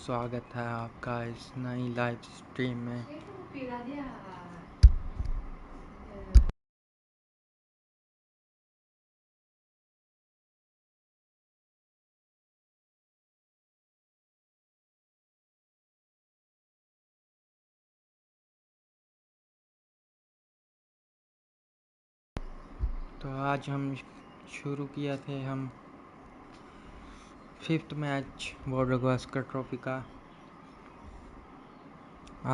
स्वागत है आपका इस नई लाइव स्ट्रीम में। तो आज हम शुरू किया थे हम 5th match border Gavaskar trophy का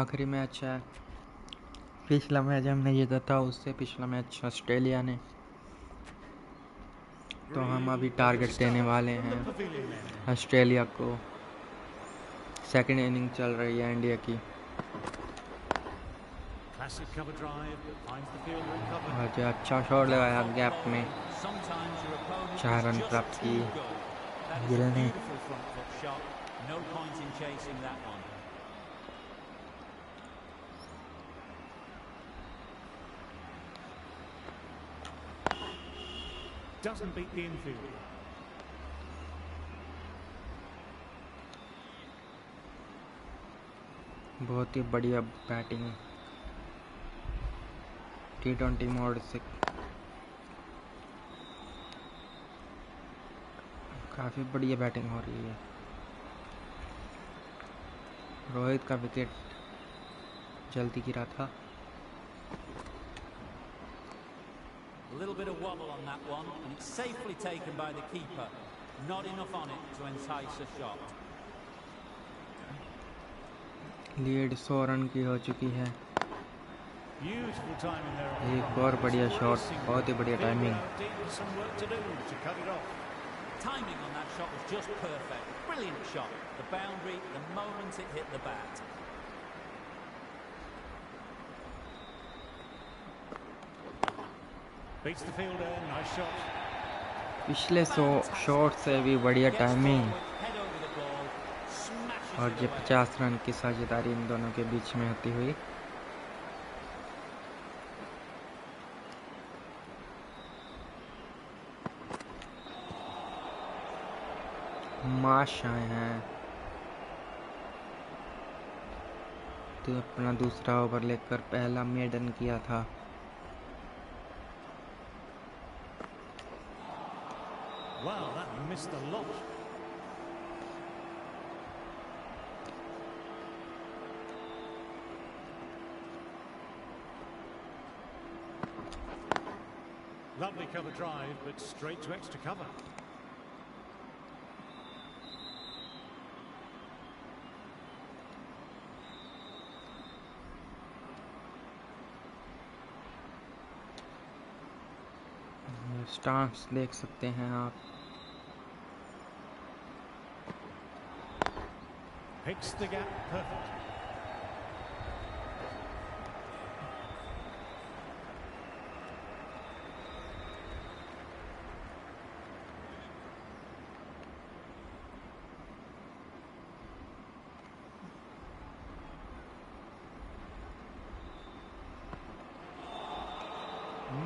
आखिरी मैच है। पिछला मैच हमने जीता था, उससे पिछला मैच ऑस्ट्रेलिया ने। तो हम अभी टारगेट देने वाले हैं ऑस्ट्रेलिया को। सेकंड इनिंग चल रही है इंडिया की। आज अच्छा शॉट लगाया गैप में, 4 रन प्राप्त किए गिल ने। Doesn't beat the infield. बहुत ही बढ़िया बैटिंग T20 मोड से काफ़ी बढ़िया बैटिंग हो रही है। रोहित का विकेट जल्दी गिरा था। A little bit of wobble on that one, and it's safely taken by the keeper. Not enough on it to entice a shot. Lead 100 run की हो चुकी है। Beautiful timing there. एक और बढ़िया शॉट, बहुत ही बढ़िया timing. Some work to do to cut it off. Timing on that shot was just perfect. Brilliant shot. The boundary, the moment it hit the bat. Beats the fielder. Nice shot. पिछले 100 shot से भी बढ़िया timing Head over the ball. Smashes और it ये away. 50 run की साझेदारी इन दोनों के बीच में होती हुई। माश आए हैं तो अपना दूसरा ओवर लेकर पहला मेडन किया था। Wow, that missed a lot. Lovely cover drive, but straight to extra cover. Stance देख सकते हैं आप। Picks the gap perfect.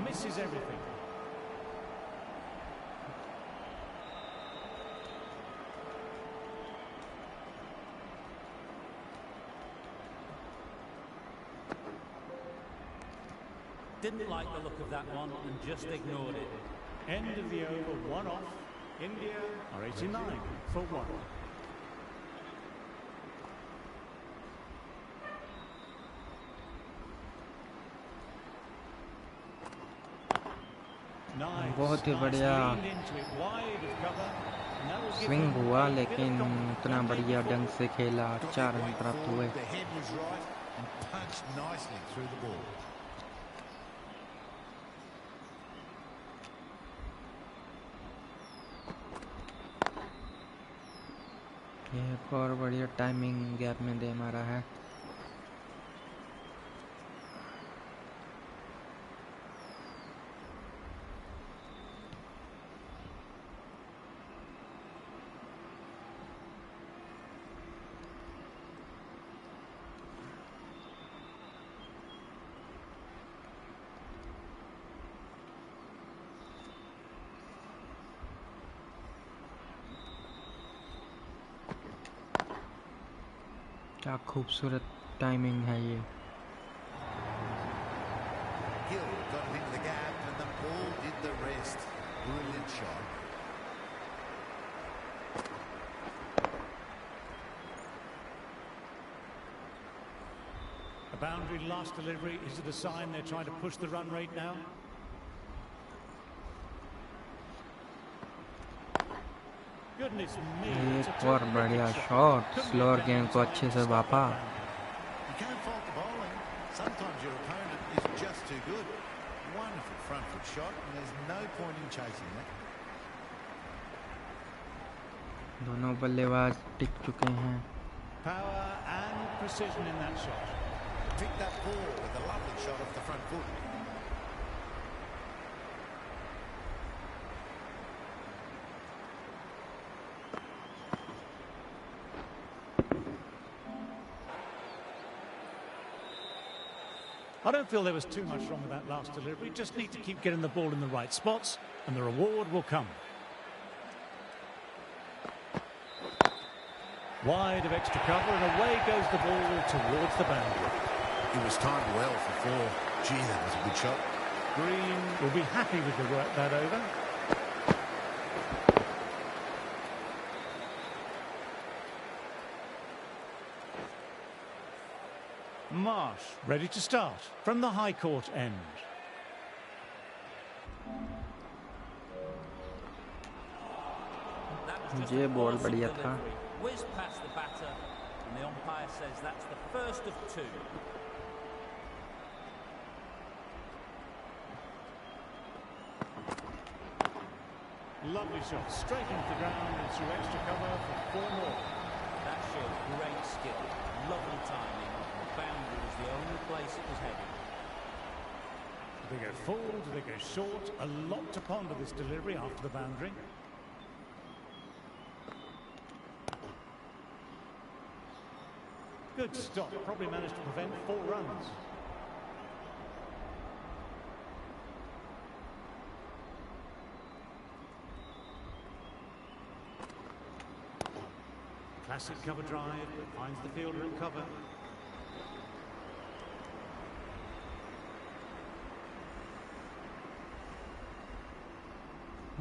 Misses everything. Didn't like the look of that one and just ignored it. End of the over, one off. India are 89 for 1. Nice. बहुत ही बढ़िया Leaned into it, wide of cover. No swing giving, हुआ, bit of लेकिन confidence. उतना बढ़िया ढंग से खेला। 4 run Weight प्राप्त forward, हुए। the head was right and punched nicely through the ball. ये एक और बढ़िया टाइमिंग गैप में दे मारा है। क्या खूबसूरत टाइमिंग है ये। Gill got it into the gap and the ball did the rest. Brilliant shot. A boundary last delivery. Is it a sign they're trying to push the run rate now? Goodness me. एक और बढ़िया shot, slower game को अच्छे से वापा। You can't fault the bowling. Sometimes your opponent is just too good. Wonderful front foot shot, and there's no point in chasing that. दोनों बल्लेबाज टिक चुके हैं। Power and precision in that shot. Picked that ball with a lovely shot off the front foot. I don't feel there was too much wrong with that last delivery. Just need to keep getting the ball in the right spots, and the reward will come. Wide of extra cover, and away goes the ball towards the boundary. It was timed well for four. Gee, that was a good shot. Green will be happy with the work that over. Marsh ready to start from the high court end. ये ball बढ़िया था। Whiz past the batter, and the umpire says that's the first of two. Lovely shot, straight into the ground and through extra cover for four more. That shows great skill, lovely timing. The boundary was the only place it was heading. Do they go full? Do they go short? A lot to ponder this delivery after the boundary. Good stop. Probably managed to prevent 4 runs. Classic cover drive, but finds the fielder in cover.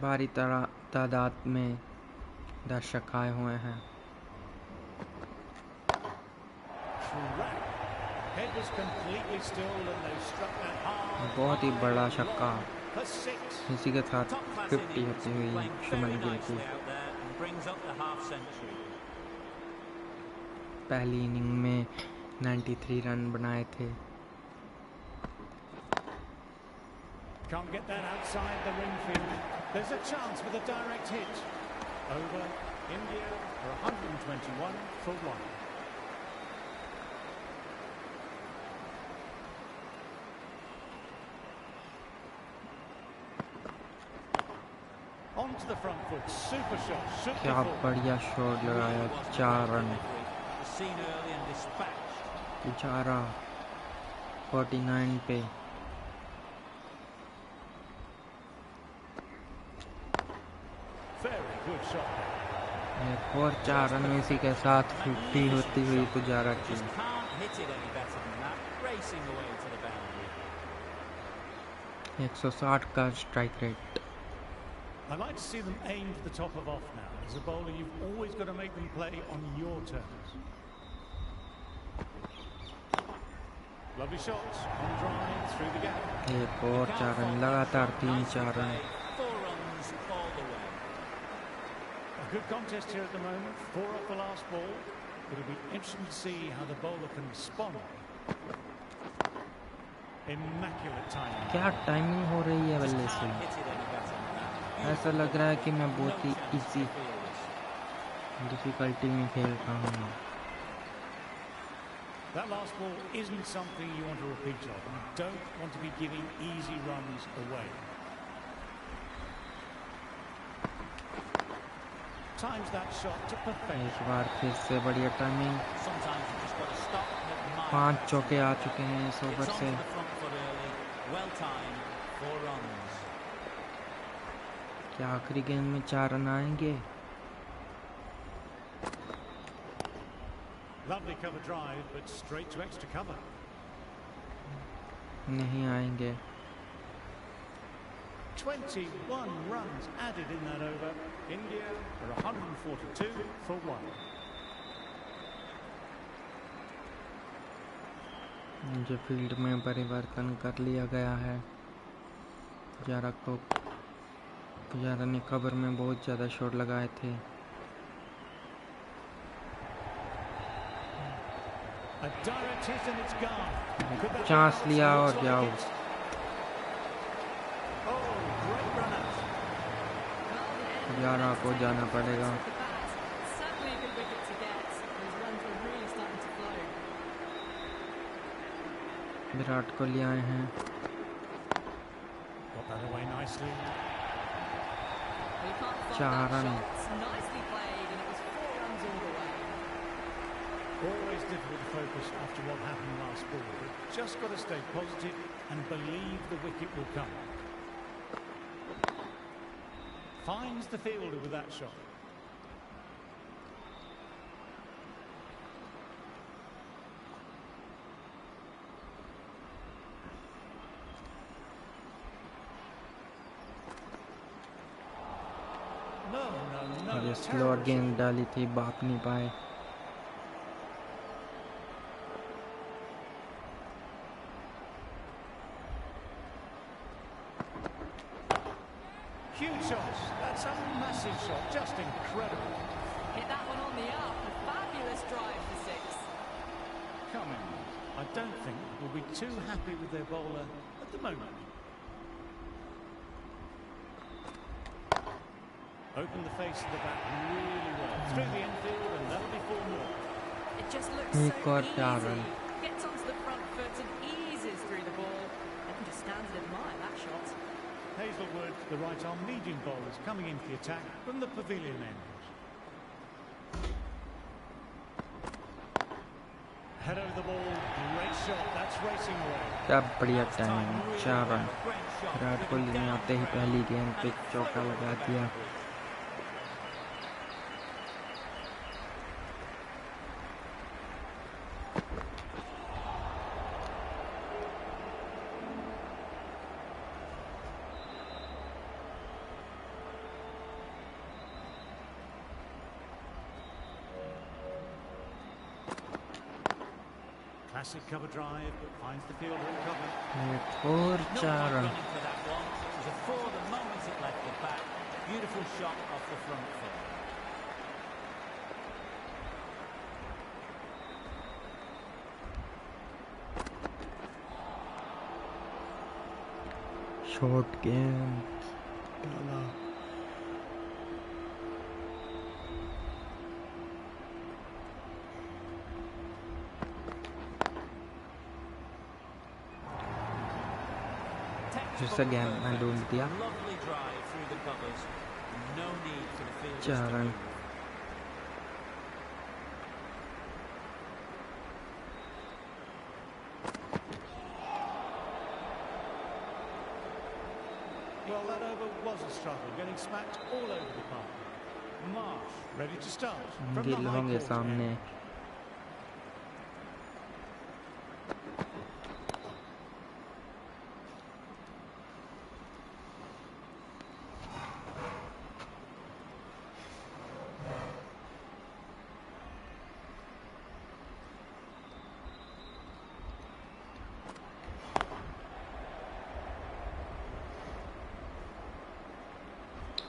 भारी तादाद में दर्शक आए हुए हैं। Head was completely still and they struck that hard. बहुत ही बड़ा छक्का। For 6. इसी के साथ Top class 50 innings, होती हुई playing शुभमन very गिल की nicely out there and brings up the half century. पहली इनिंग में 93 रन बनाए थे। Can't get that outside the ring field. There's a chance with a direct hit. Over. India for 121 for 1. On to the front foot. Super shot. Should be क्या full. बढ़िया shot लगाया, 4 run. Seen early and dispatched. बेचारा 49 पे। Very good shot. एक और 4 run इसी के साथ 50 होती हुई पुजारा की। Just can't hit it any better than that. Racing away to the boundary. 160 का strike rate. I'd like to see them aim for the top of off now. As a bowler, you've always got to make them play on your terms. Lovely shots on drive through the gap. एक और 4 run, लगातार 3-4 run. 4 runs all the way. A good contest here at the moment. 4 off the last ball. It'll be interesting to see how the bowler can respond. Immaculate timing. क्या timing हो रही है बल्ले से। Can't hit it any better than that. ऐसा लग रहा है कि मैं बहुत ही इजी Fearless. डिफिकल्टी में खेल रहा हूँ। That last ball isn't something you want to repeat of. You don't want to be giving easy runs away. Times that shot to perfection. एक बार फिर से बढ़िया timing. Sometimes you just got to stop and admire. 5 चौके आ चुके हैं इस It's over on से। to the front foot early. Well timed. 4 runs. क्या आखिरी गेंद में 4 रन आएंगे? Lovely cover drive, but straight to extra cover. नहीं आएंगे. 21 runs added in that over. India are 142 for 1. जो फील्ड में परिवर्तन कर लिया गया है. पुजारा ने कवर में बहुत ज़्यादा शॉट लगाए थे. A direct hit and it's gone. Chance लिया और जाओ. Oh, great run out. Pujara को जाना पड़ेगा. Certainly a good wicket to get. Those runs were really starting to flow. Virat Kohli आए हैं. Got that away nicely. We can't fault 4 that run. shot. Nicely played, and it was 4 runs all the way. Always difficult to focus after what happened last ball, but just got to stay positive and believe the wicket will come. Finds the fielder with that shot. और ये slower गेंद डाली थी, बाप नहीं पाए. Huge shot. That's a massive shot. Just incredible. Hit that one on the up. A fabulous drive for 6. Come in. I don't think we'll be too happy with their bowler at the moment. Open the face of the bat really well. Through the infield, and that'll be 4 more. It just looks एक और so 4 run. easy. Gets onto the front foot and eases through the ball. Everyone just stands and admire that shot. Hazelwood, the right-arm medium bowlers, coming into the attack from the pavilion end. Head over the ball, great shot, that's racing away. क्या बढ़िया time. 4 run. Virat Kohli ने आते ही पहली गेंद पे चौका लगा दिया. Classic cover drive, but finds the fielder in cover. एक और 4 run. For that one. It was a 4 the moment it left the bat. Beautiful shot off the front foot. Short गेंद डाला. Just again, I don't दिया. Lovely drive through the covers. No need for the fielders 4 to run. move. Well, that over was a struggle, getting smacked all over the park. Marsh, ready to start. From the Gill high होंगे court सामने. end.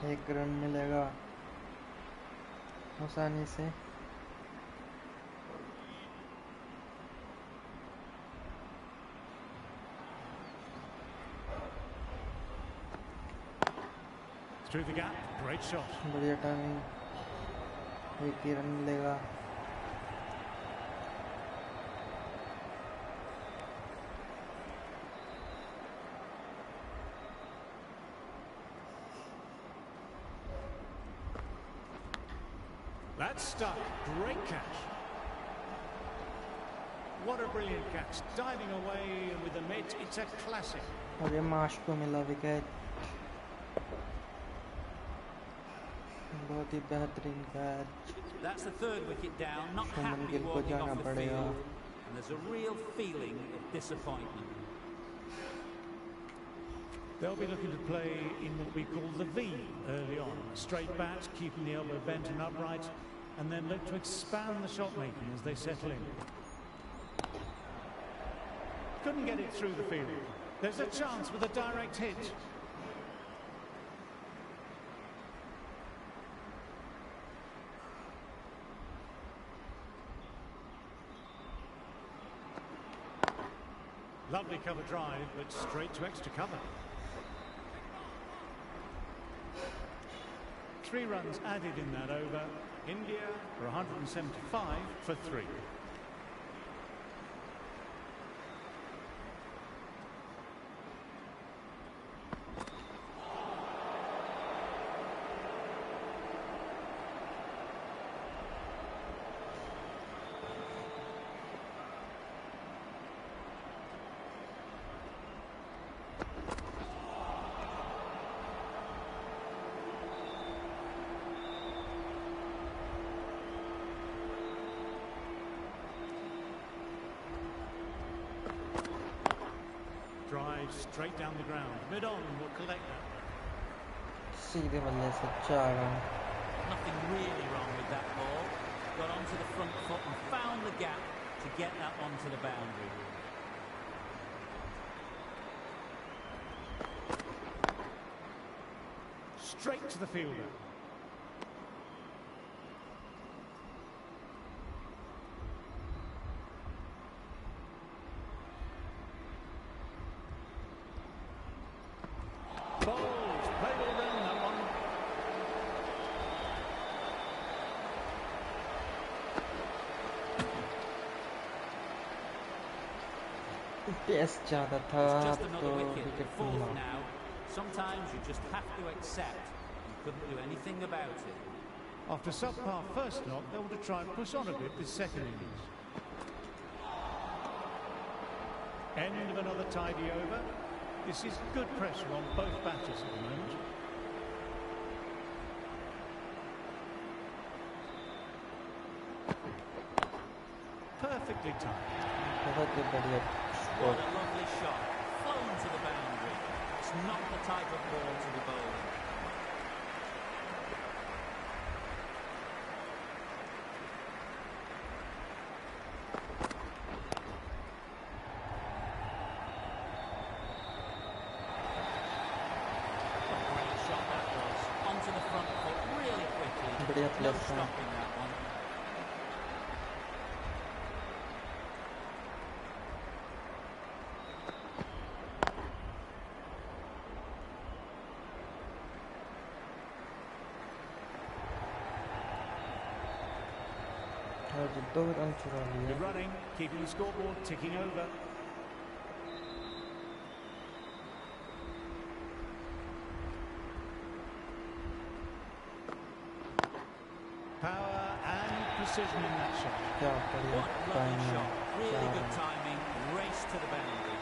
एक run मिलेगा आसानी से. Through the gap, great shot. बढ़िया timing. एक ही run मिलेगा. That's stuck. Great catch. What a brilliant catch. Diving away with the mitt. It's a classic. और ये मार्श को मिला विकेट. बहुत ही बेहतरीन catch. That's the third wicket down, not Shubman happy Gill को walking जाना off the पड़ेगा। field, and there's a real feeling of disappointment. They'll be looking to play in what we call the V early on. Straight bat, keeping the elbow bent and upright, and then look to expand the shot making as they settle in. Couldn't get it through the field. There's a chance with a direct hit. Lovely cover drive, but straight to extra cover. 3 runs added in that over. India for 175 for 3. Drive straight down the ground. Mid-on will collect that. सीधे बल्ले से 4 run. Nothing really wrong with that ball. Got onto the front foot and found the gap to get that onto the boundary. Straight to the fielder. Bowls, played all round that one. Test ज़्यादा था Just तो another wicket, wicket fourth मिला। now. Sometimes you just have to accept you couldn't do anything about it. After subpar first knock, they want to try and push on a bit this second innings. End of another tidy over. This is good pressure on both batters at the moment. Perfectly timed. बहुत ही बढ़िया What score. a lovely shot. Flown to the boundary. It's not the type of ball to be bowling. A great shot that was. Onto the front foot really quickly. बढ़िया No place था। stopping that one. और जो 2 run चुरा लिए। Good running, keeping the scoreboard ticking over. Power and precision in that shot. क्या बढ़िया What lovely timing. shot. Really 4 good run. timing. Race to the boundary.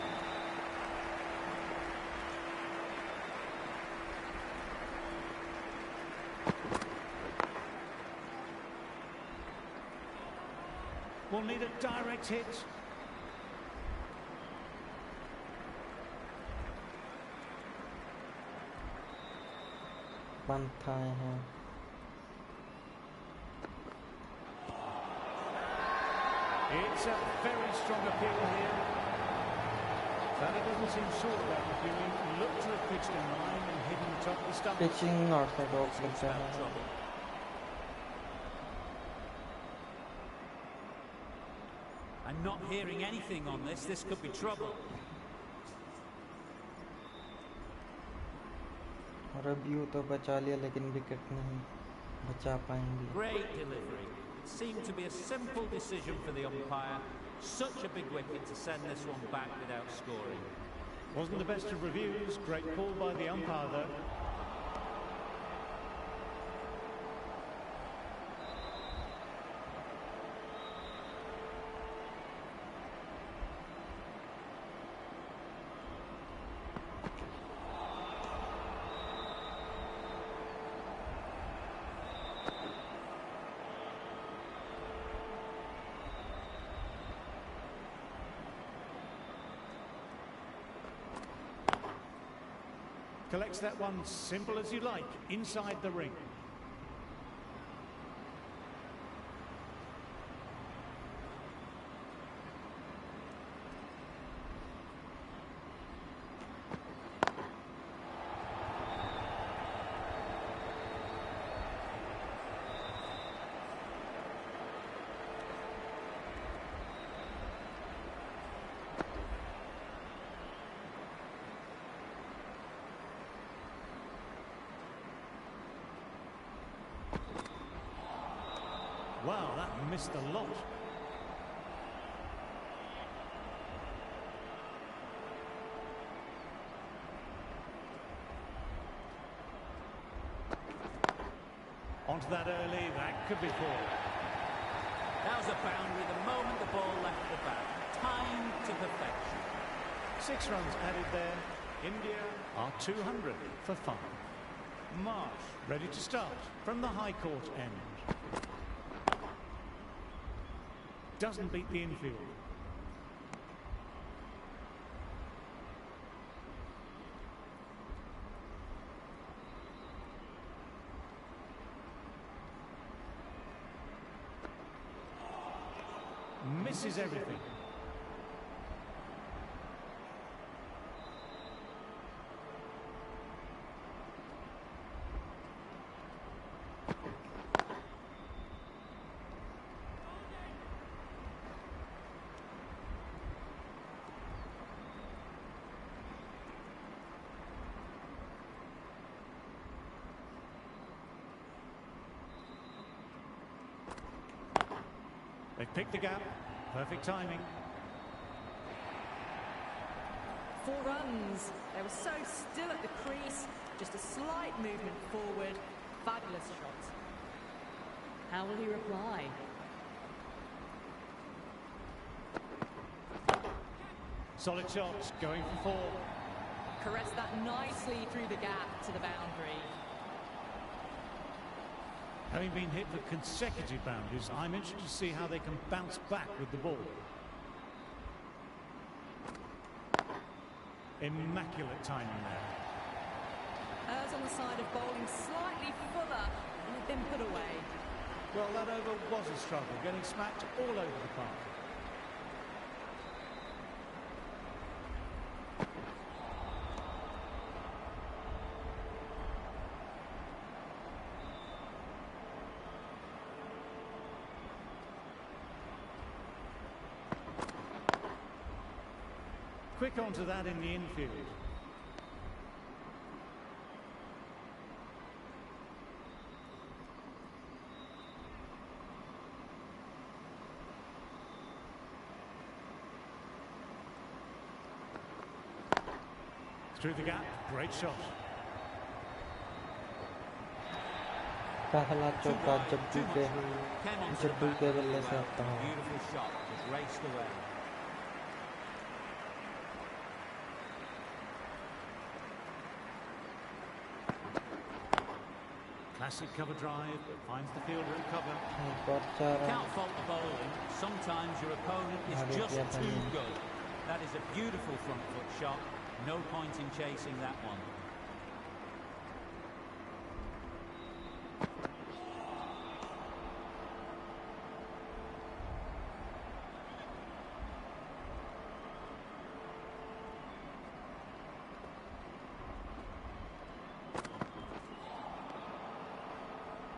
Will need a direct hit. पंथ आए हैं। It's a very strong appeal here. Fella doesn't seem sure about reviewing. Looked to have pitched in line and hidden the top of the stump. Pitching outside of लगता Spell है। trouble. I'm not hearing anything on this. This could be trouble. और अब यूँ तो बचा लिया लेकिन wicket नहीं बचा पाएंगे। Great delivery. It seemed to be a simple decision for the umpire. Such a big wicket to send this one back without scoring. Wasn't the best of reviews. Great call by the umpire though. Collects that one simple as you like, inside the ring. Wow, that missed a lot. Onto that early, that could be four. That was a boundary the moment the ball left the bat. Time to perfection. 6 runs added there. India are 200 for 5. Marsh ready to start from the high court end. Doesn't beat the infield. Misses everything. They've picked the gap. Perfect timing. 4 runs. They were so still at the crease. Just a slight movement forward. Fabulous shot. How will he reply? Solid shots, going for 4. Caressed that nicely through the gap to the boundary. Having been hit for consecutive boundaries, I'm interested to see how they can bounce back with the ball. Immaculate timing there. Errs on the side of bowling slightly fuller and had been put away. Well, that over was a struggle, getting smacked all over the park. Quick onto that in the infield. Through the gap, great shot. पहला चौका जब्बू के बल्ले से आता हूँ. Beautiful shot, just raced away. Classic cover drive, but finds the fielder in cover. Can't fault the bowling. Sometimes your opponent is just too good. That is a beautiful front foot shot. No point in chasing that one.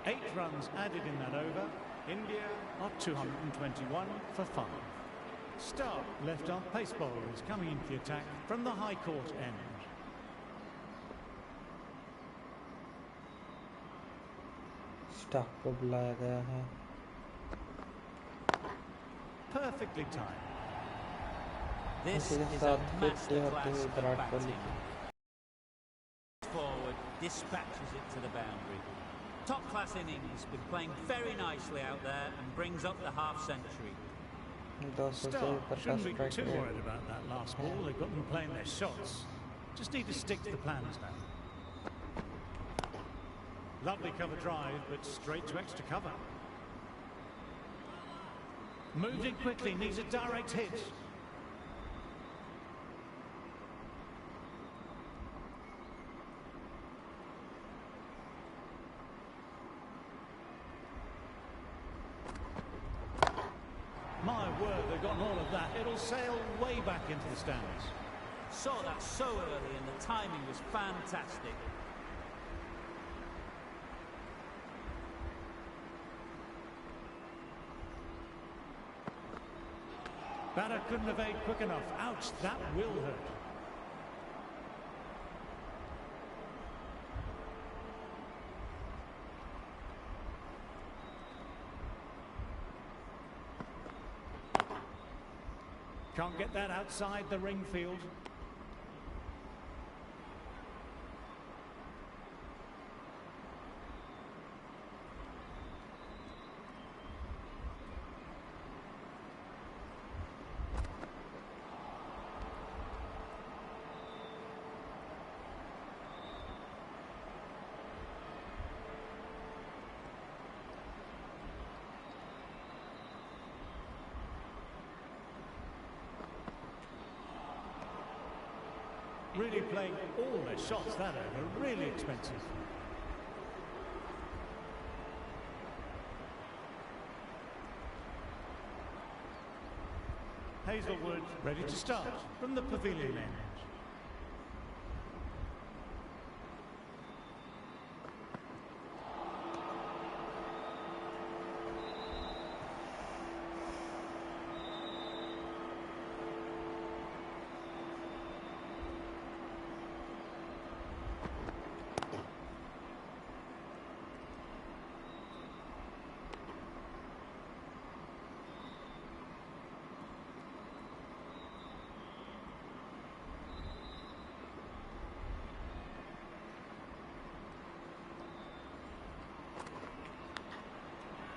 Eight runs added in that over. India are 221 for 5. Stark left arm pace bowler is coming into the attack from the high court end. Starc को बुलाया गया है. Perfectly timed. This इसी के is a साथ fifty होती masterclass हुई of Virat Kohli batting. की. Forward, dispatches it to the boundary. Top class innings, been playing very nicely out there and brings up the half century. 200 से Stark ऊपर का shouldn't be strike too rate. worried about that last ball. They've got them playing their shots. Just need to stick to the plans now. Lovely cover drive, but straight to extra cover. Moved in quickly, needs a direct hit. My word, they've gotten all of that. It'll sail way back into the stands. Saw that so early and the timing was fantastic. Batter couldn't evade quick enough. Ouch, that will hurt. Can't get that outside the ring field. Really playing all their shots that over, really expensive. Hazelwood ready to start from the pavilion end.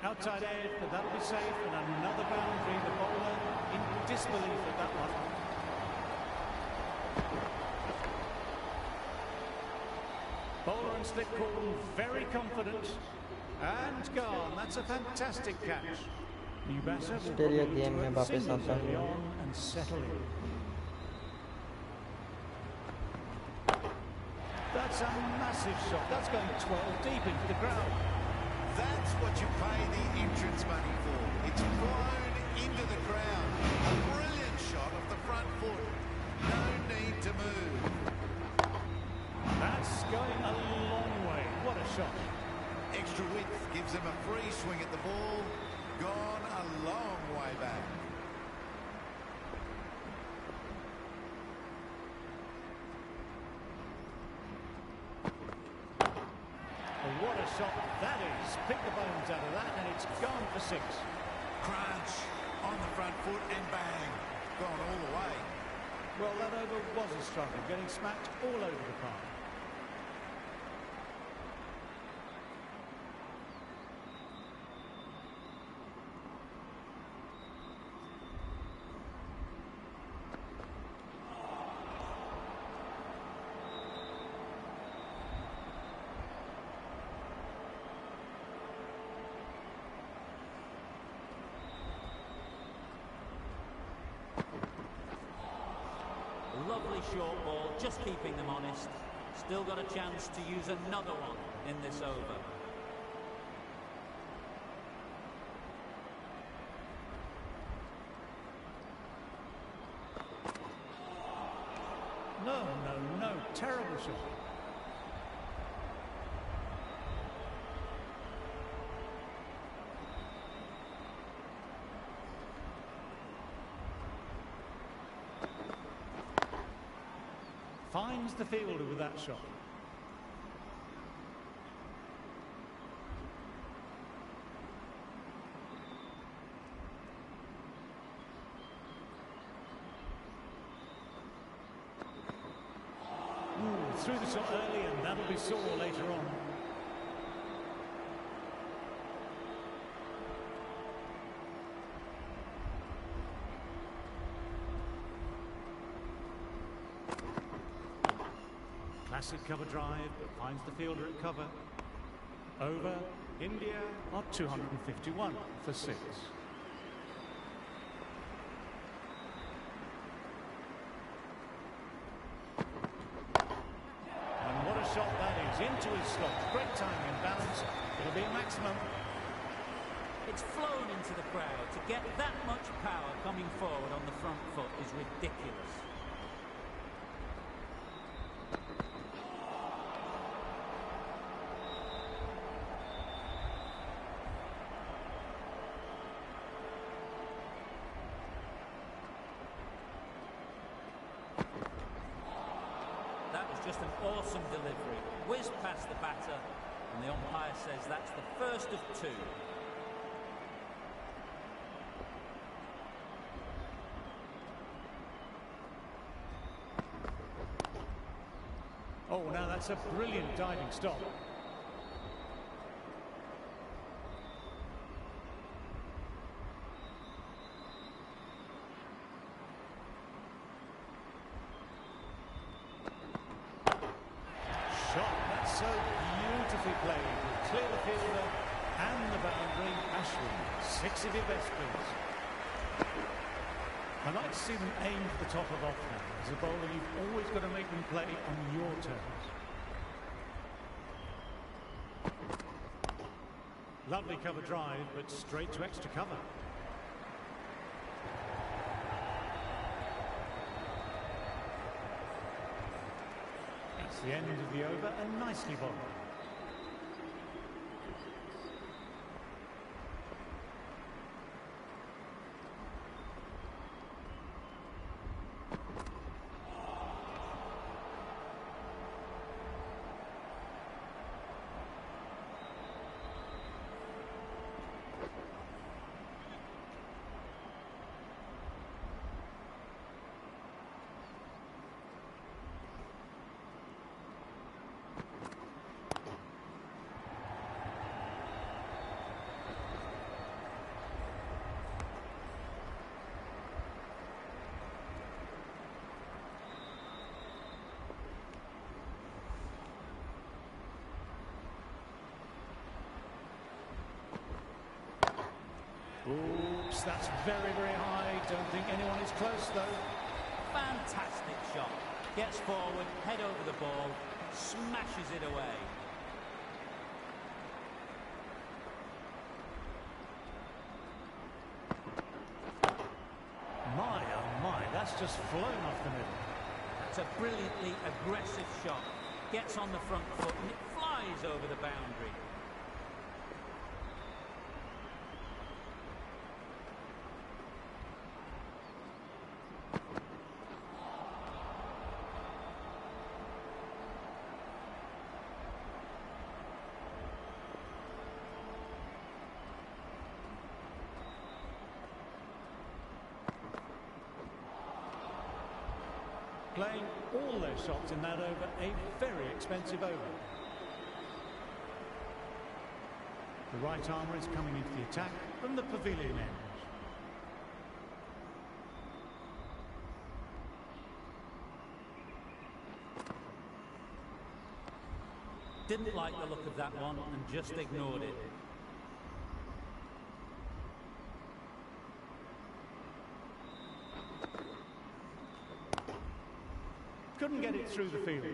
Outside edge, but that'll be safe, and another boundary. The bowler in disbelief at that one. Bowler and slip call, very confident. And gone. That's a fantastic catch. New batter Australia game में वापस आता है and settle in. That's a massive shot. That's going 12 deep into the ground. That's what you pay the entrance money for. It's flown into the crowd. A brilliant shot off the front foot. No need to move. That's going a long way. What a shot. Extra width gives them a free swing at the ball. Gone a long way back. What a shot that is. Pick the bones out of that and it's gone for 6. Crunch on the front foot and bang. Gone all the way. Well, that over was a struggle, getting smacked all over the park. Lovely short ball, just keeping them honest. Still got a chance to use another one in this over. No, terrible shot. Finds the fielder with that shot. Threw the shot early and that'll be sore later on. Classic cover drive, but finds the fielder at cover. Over, India are 251 for 6. And what a shot that is, into his slot. Great timing and balance. It'll be a maximum. It's flown into the crowd. To get that much power coming forward on the front foot is ridiculous. That was just an awesome delivery. Whizzed past the batter, and the umpire says that's the first of two. Oh, now that's a brilliant diving stop. Shot, that's so beautifully played. Will clear the fielder and the boundary. Ashwin, 6 of your best, please. I'd like to see them aim for the top of off now. As a bowler, you've always got to make them play on your terms. Lovely cover drive, but straight to extra cover. It's the end of the over and nicely bowled. Oops, that's very, very high. Don't think anyone is close, though. Fantastic shot. Gets forward, head over the ball, smashes it away. My, oh my, that's just flown off the middle. It's a brilliantly aggressive shot. Gets on the front foot and it flies over the boundary. Playing all their shots in that over, a very expensive over. The right armour is coming into the attack from the pavilion end. Didn't like the look of that one and just ignored it. Couldn't get it through the field.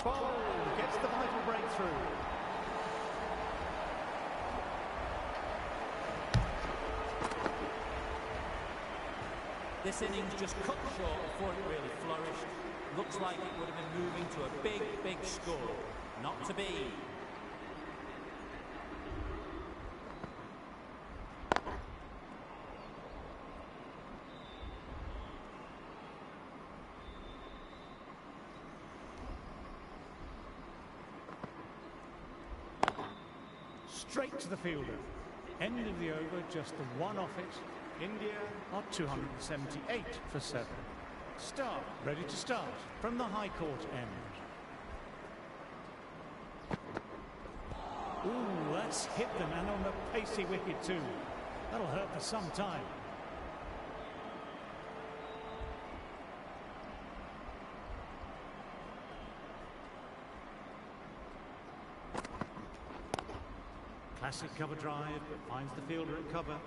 Oh, gets the vital breakthrough. This innings just cut short before it really flourished. Looks like it would have been moving to a big, big score. Not to be. Straight to the fielder. End of the over, just the one off it. India are 278 for 7. Start, ready to start from the high court end. that's hit them, and on the pacey wicket too. That'll hurt for some time. Classic cover drive, but finds the fielder at cover.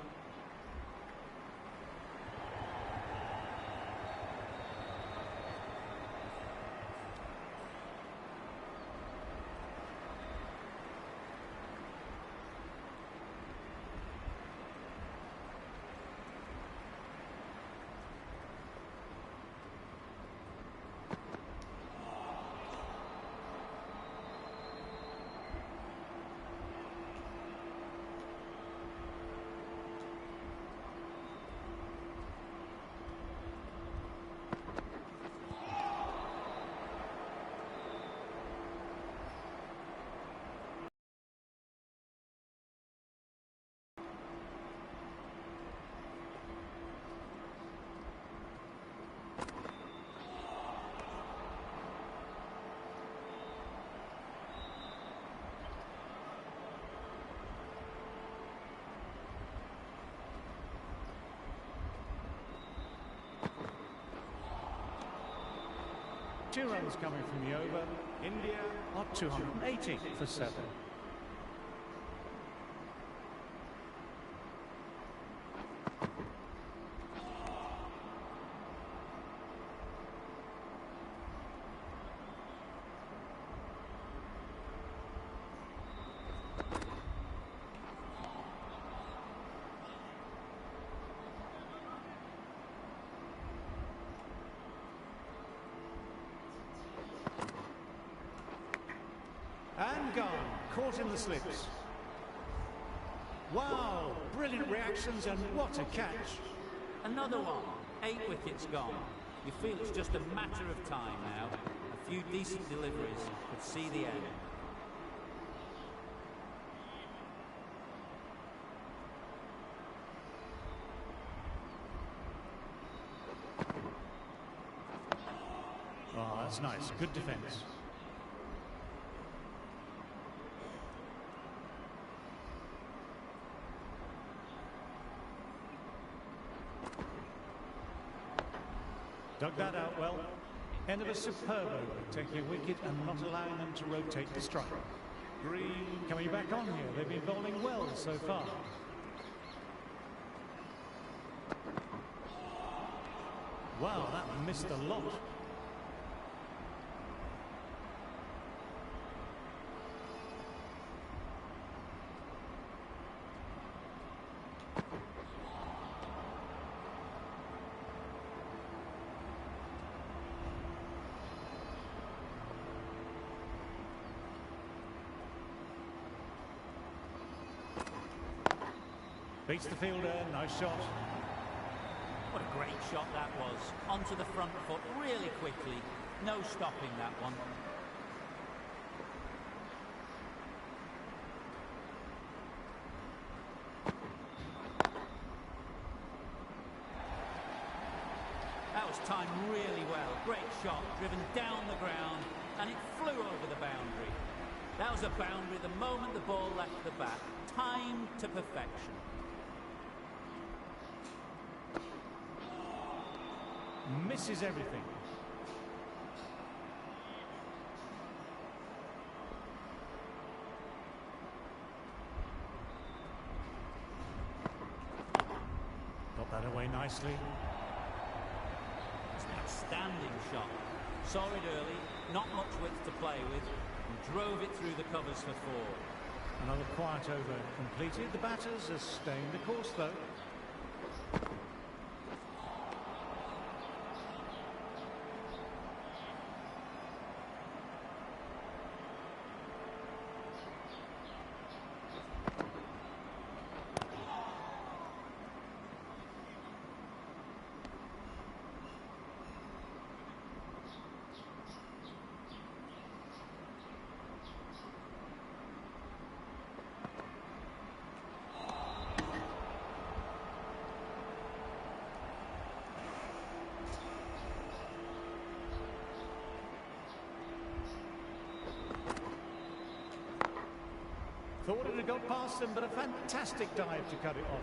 Two runs coming from the over. India are 280 for 7. And gone, caught in the slips. Wow, brilliant reactions, and what a catch. Another one, 8 wickets gone. You feel it's just a matter of time now. A few decent deliveries could see the end. Oh, that's nice, good defence. Dug that out well. End of a superb over, taking a wicket and not allowing them to rotate the strike. Green coming back on here. They've been bowling well so far. Wow, that missed a lot. Beats the fielder, nice shot. What a great shot that was. Onto the front foot really quickly. No stopping that one. That was timed really well. Great shot, driven down the ground, and it flew over the boundary. That was a boundary the moment the ball left the bat. Timed to perfection. Misses everything. Got that away nicely. It's an outstanding shot. Saw it early, not much width to play with, and drove it through the covers for 4. Another quiet over completed. The batters are staying the course though. past him, but a fantastic dive to cut it off.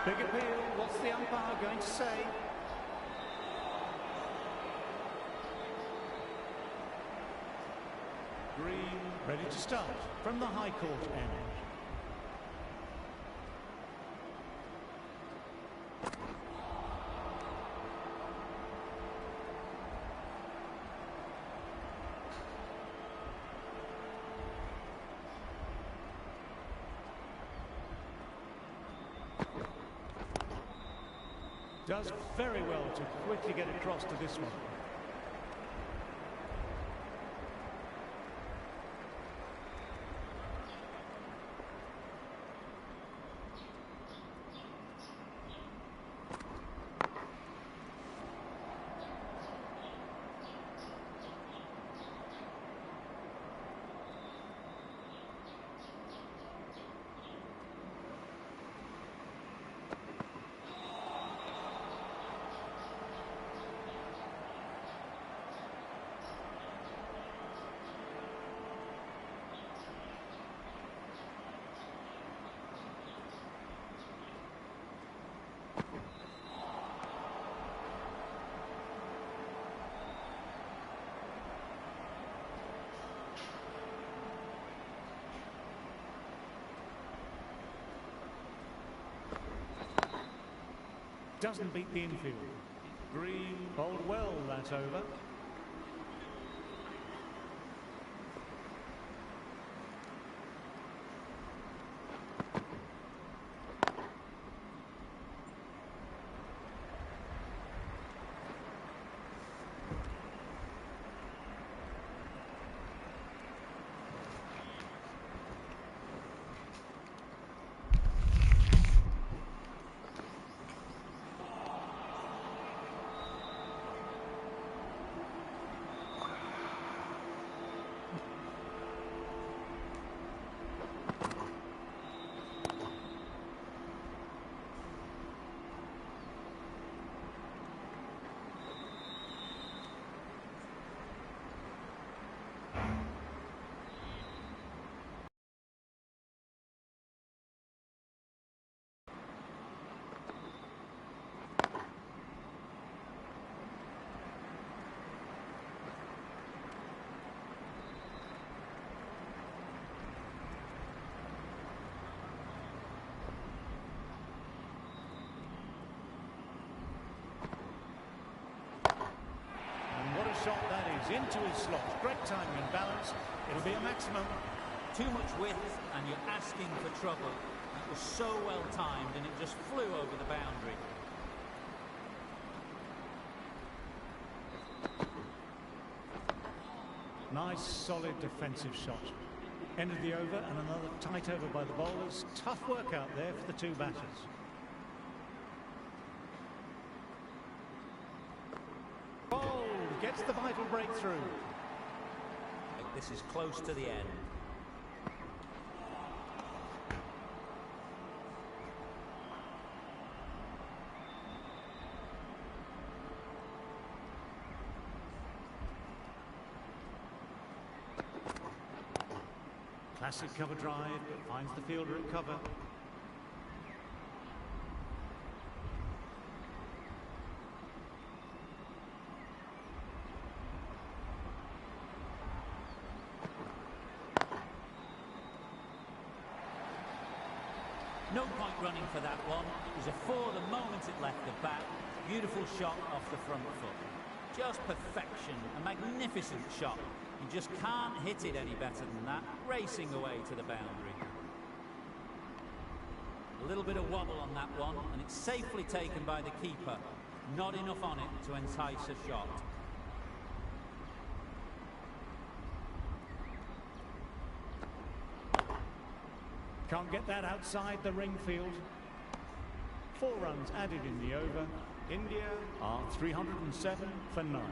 Big appeal. What's the umpire going to say? Green ready to start from the High Court end. Does very well to quickly get across to this one. Doesn't beat the infield. Green bowled well that over. Shot that is into his slot. Great timing and balance. It'll be a maximum. Too much width and you're asking for trouble. That was so well timed and it just flew over the boundary. Nice solid defensive shot. Ended the over and another tight over by the bowlers. Tough work out there for the two batters. Gets the vital breakthrough. This is close to the end. Classic cover drive, but finds the fielder at cover. No point running for that one. It was a four the moment it left the bat. Beautiful shot off the front foot. Just perfection. A magnificent shot. You just can't hit it any better than that. Racing away to the boundary. A little bit of wobble on that one, and it's safely taken by the keeper. Not enough on it to entice a shot. Can't get that outside the ring field. 4 runs added in the over. India are 307 for 9.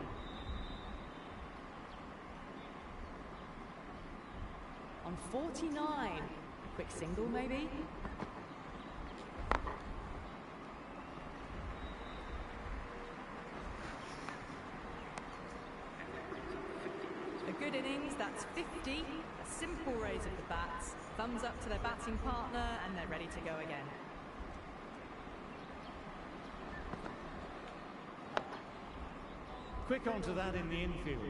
On 49. A quick single, maybe? A good innings, that's 50. A simple raise of the bats. Thumbs up to their batting partner, and they're ready to go again. Quick onto that in the infield.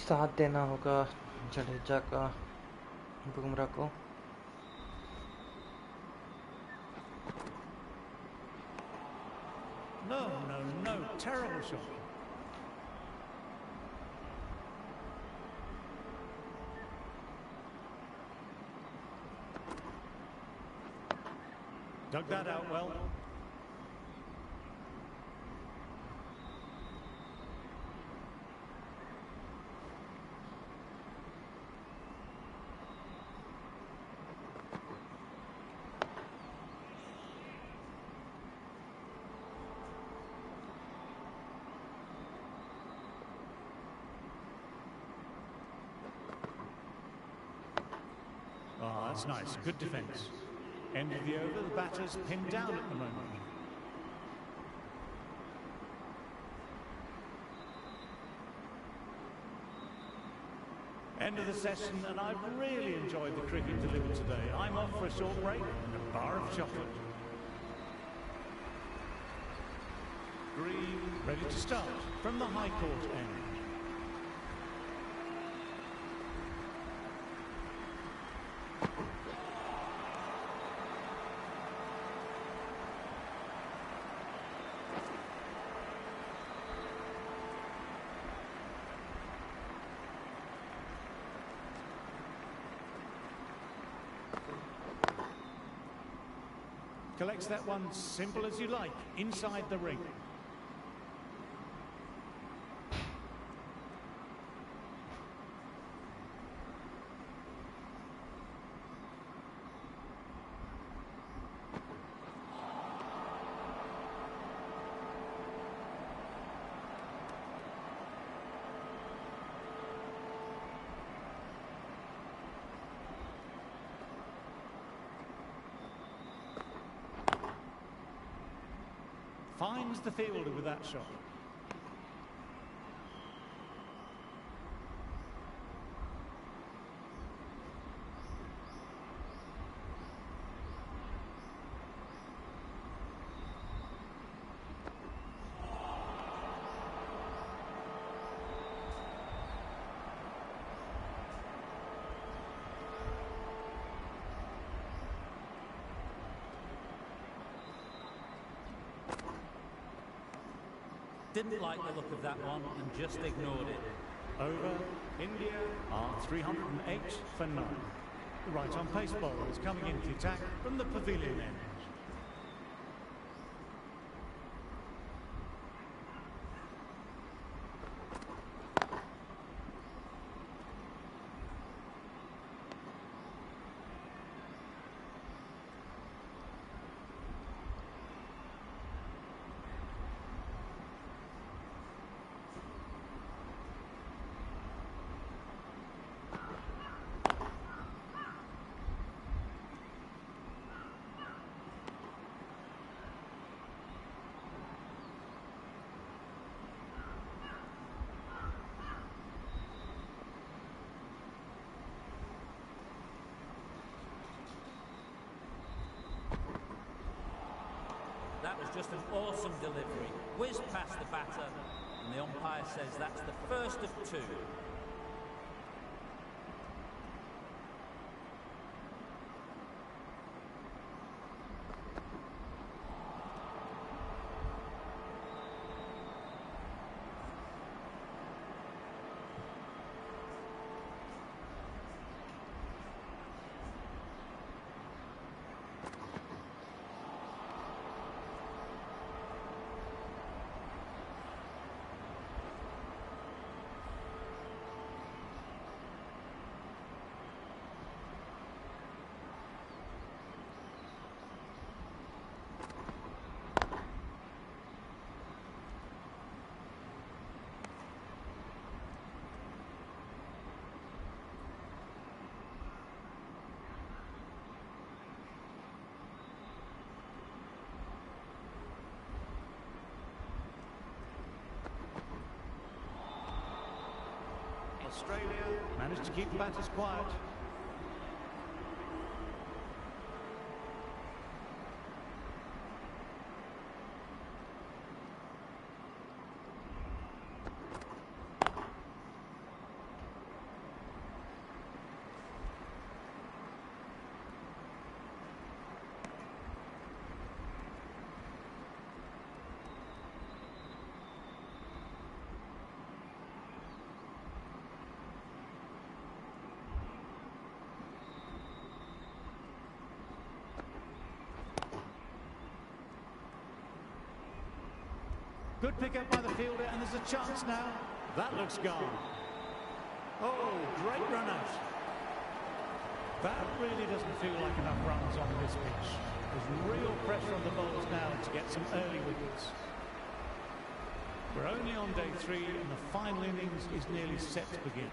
साथ देना होगा जडेजा का बुमराह को. No, no, no. Terrible shot. Dug that out well. Oh, that's nice. Good defence. End of the over. The batter's pinned down at the moment. End of the session, and I've really enjoyed the cricket delivered today. I'm off for a short break and a bar of chocolate. Green ready to start from the High Court end. Collects that one simple as you like, inside the ring. Finds the fielder with that shot. Didn't like the look of that one and just ignored it. Over. India are 308 for 9. The right-on pace bowler is coming into the attack from the pavilion end. That was just an awesome delivery. Whizzed past the batter, and the umpire says that's the first of 2. Australia managed to keep the batters quiet. Good pick up by the fielder, and there's a chance now. That looks gone. Oh, great run out. That really doesn't feel like enough runs on this pitch. There's real pressure on the bowlers now to get some early wickets. We're only on day 3, and the final innings is nearly set to begin.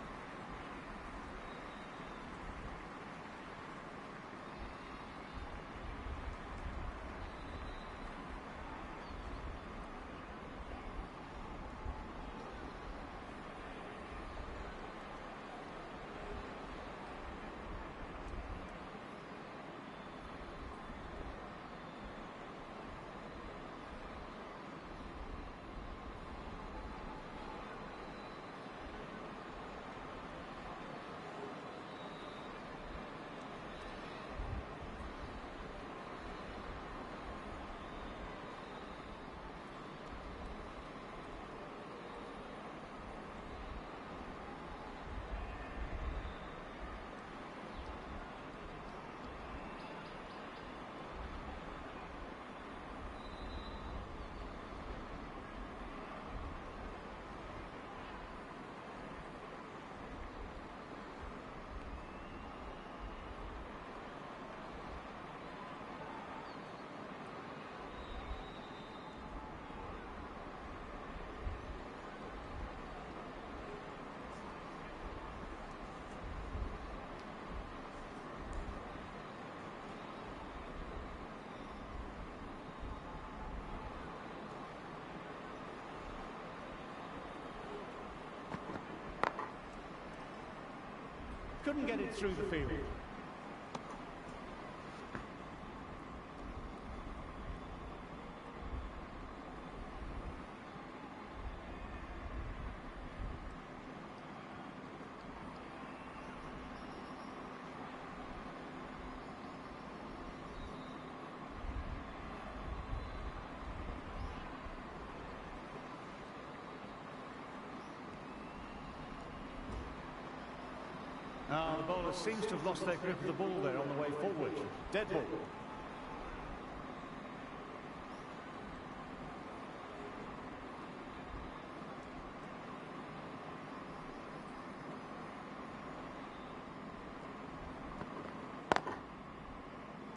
Couldn't get it through the field. The bowler seems to have lost their grip of the ball there on the way forward. Dead ball.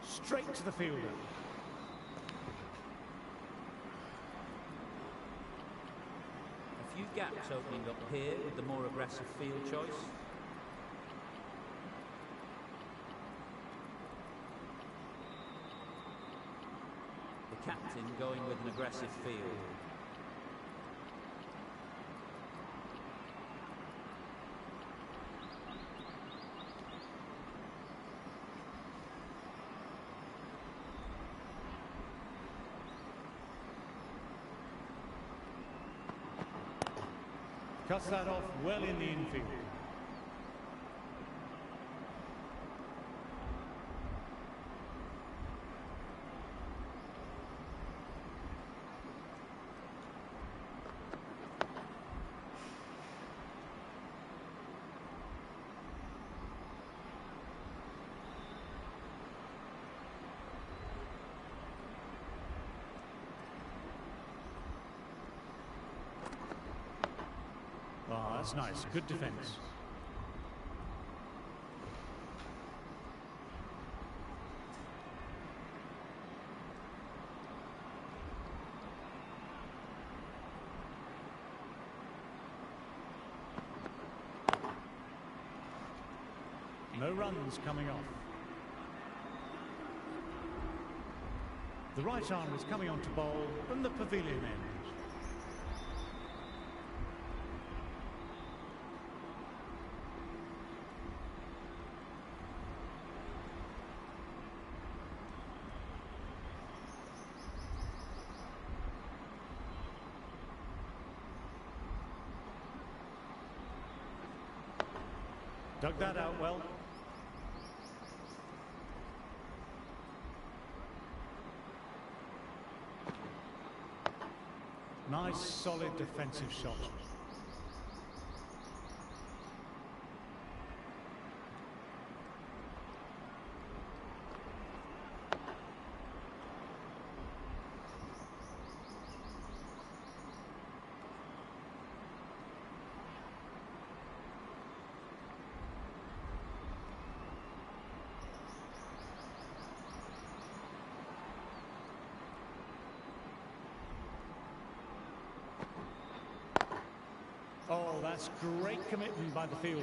Straight to the fielder. A few gaps opening up here with the more aggressive field choice. Captain going with an aggressive field. Cuts that off well in the infield. Oh, that's nice. Good defence. No runs coming off. The right arm is coming on to bowl from the pavilion end. Dug that out well. Nice, solid defensive shot. Oh, that's great commitment by the fielder.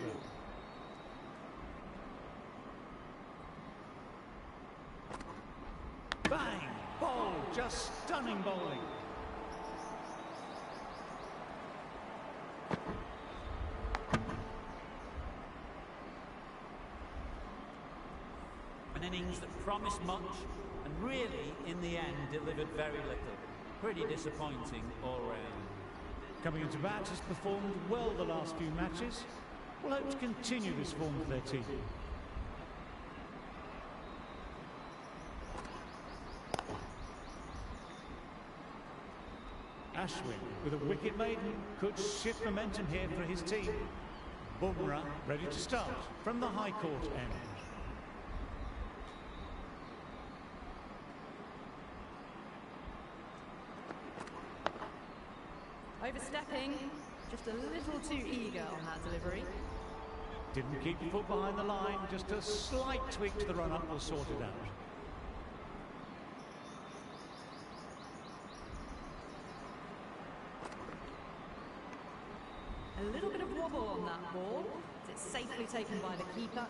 Bang! Ball, just stunning bowling. An innings that promised much and really, in the end, delivered very little. Pretty disappointing all round. Coming into bat, has performed well the last few matches. We'll hope to continue this form for their team. Ashwin with a wicket maiden could shift momentum here for his team. Bumrah ready to start from the high court end. Overstepping, just a little too eager on that delivery. Didn't keep the foot behind the line, just a slight tweak to the run-up will sort it out. A little bit of wobble on that ball. It's safely taken by the keeper.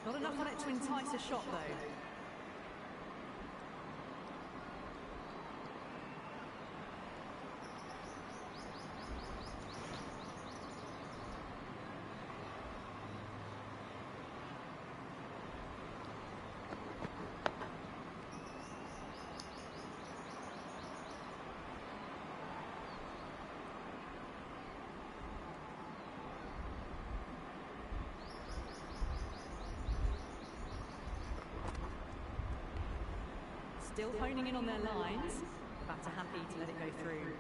Not enough on it to entice a shot though. Still honing in on their lines. The batter happy to let it go through.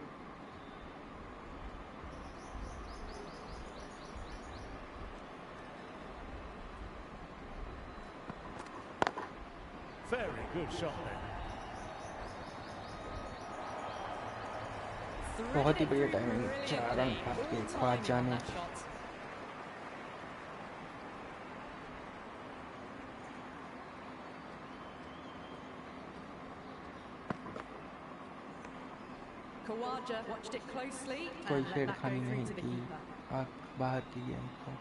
Very good shot there. बहुत ही बढ़िया timing, 4 run आपके 5 जाने। Khawaja watched it closely कोई and let that go छेड़खानी through नहीं to the की, keeper. आँख बाहर की गेंद को।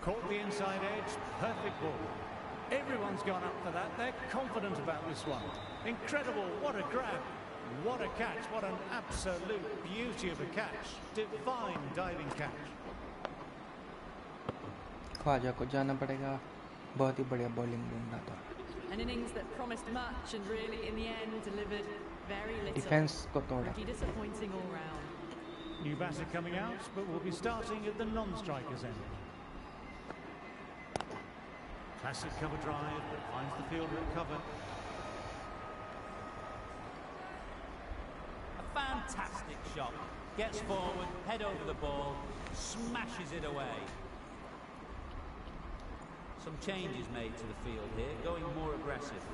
Caught the inside edge, perfect ball. Everyone's gone up for that. They're confident about this one. Incredible, what a grab. What a catch, what an absolute beauty of a catch. Divine diving catch. Khwaja को जाना पड़ेगा, बहुत ही बढ़िया bowling ढूंढना था। An innings that promised much and really in the end delivered very little. Defence को तोड़ा। Pretty disappointing all round. New batter coming out, but we'll be starting at the non-strikers end. Classic cover drive that finds the fielder at cover. A fantastic shot. Gets forward, head over the ball, smashes it away. Some changes made to the field here, going more aggressive.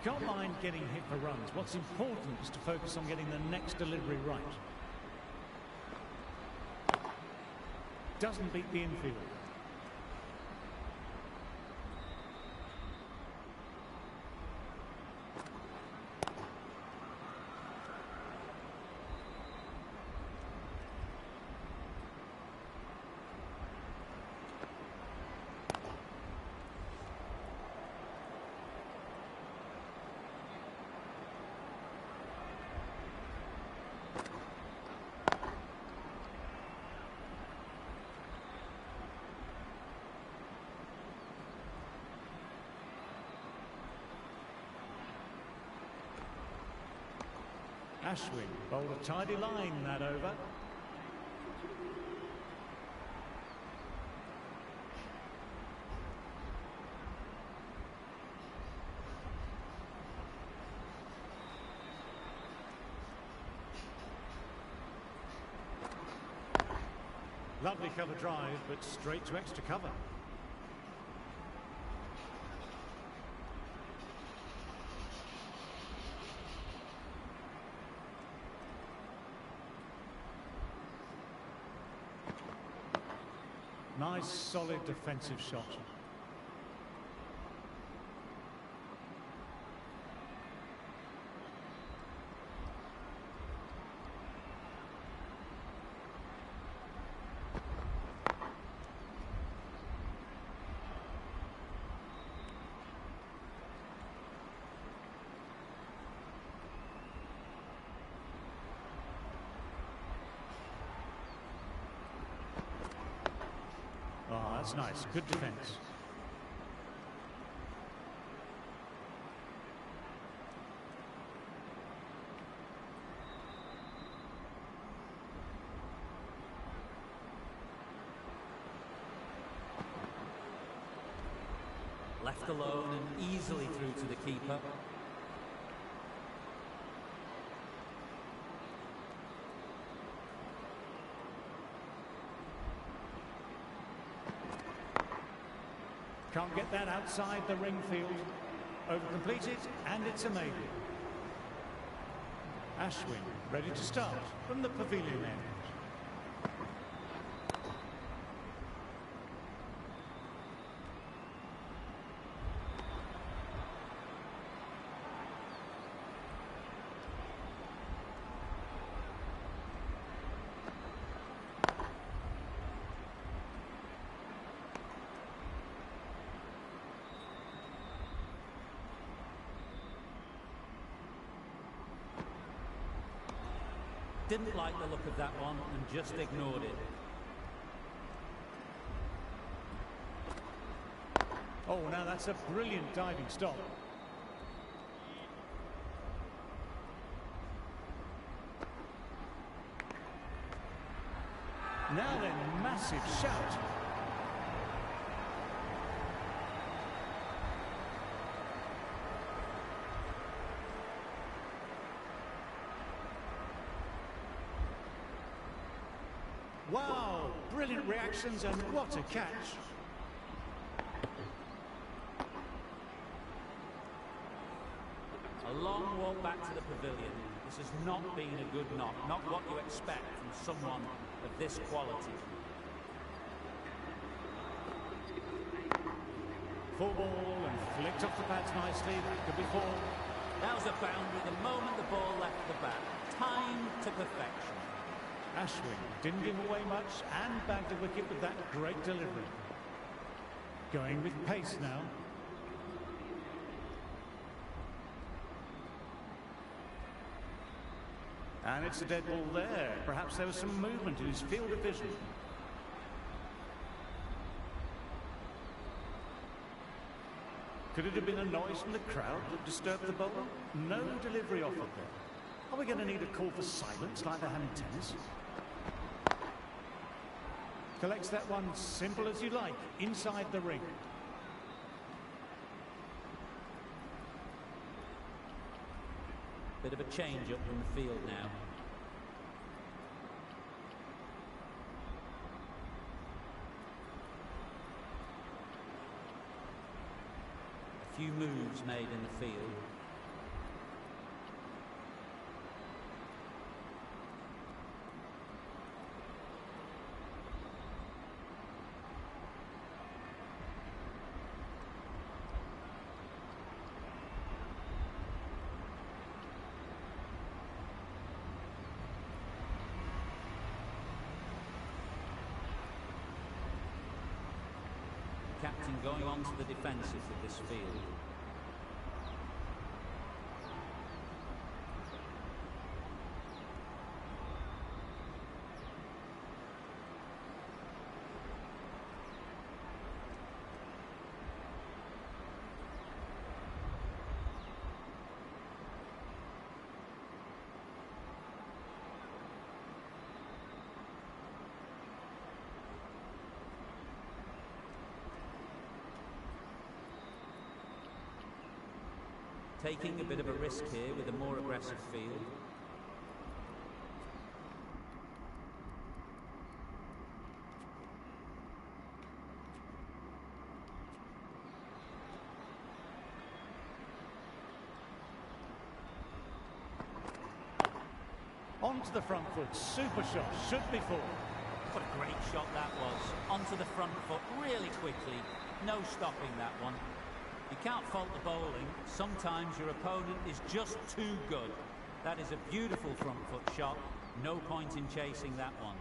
can't mind getting hit for runs. What's important is to focus on getting the next delivery right. Doesn't beat the infield. Ashwin bowled a tidy line that over. Lovely cover drive, but straight to extra cover. Nice, solid defensive shot. Oh, that's nice. Good defence. Left alone and easily through to the keeper. Can't get that outside the ring field. Over completed, and it's a maybe. Ashwin ready to start from the pavilion end. Didn't like the look of that one and just ignored it. Oh, now that's a brilliant diving stop. Now then, massive shout. Wow, brilliant reactions and what a catch. A long walk back to the pavilion. This has not been a good knock, not what you expect from someone of this quality. Full ball and flicked off the pads nicely. That could be 4. That was a boundary the moment the ball left the bat. Time to perfection. Ashwin didn't give away much and bagged a wicket with that great delivery. Going with pace now. And it's a dead ball there. Perhaps there was some movement in his field of vision. Could it have been a noise from the crowd that disturbed the bowler? No delivery offered there. Are we going to need a call for silence like they had in tennis? Collects that one simple as you like, inside the ring. Bit of a change up in the field now. A few moves made in the field. contemplating going onto the defensive with this field. Taking a bit of a risk here with a more aggressive field. Onto the front foot, super shot, should be four. What a great shot that was. Onto the front foot really quickly. No stopping that one. You can't fault the bowling. Sometimes your opponent is just too good. That is a beautiful front foot shot. No point in chasing that one.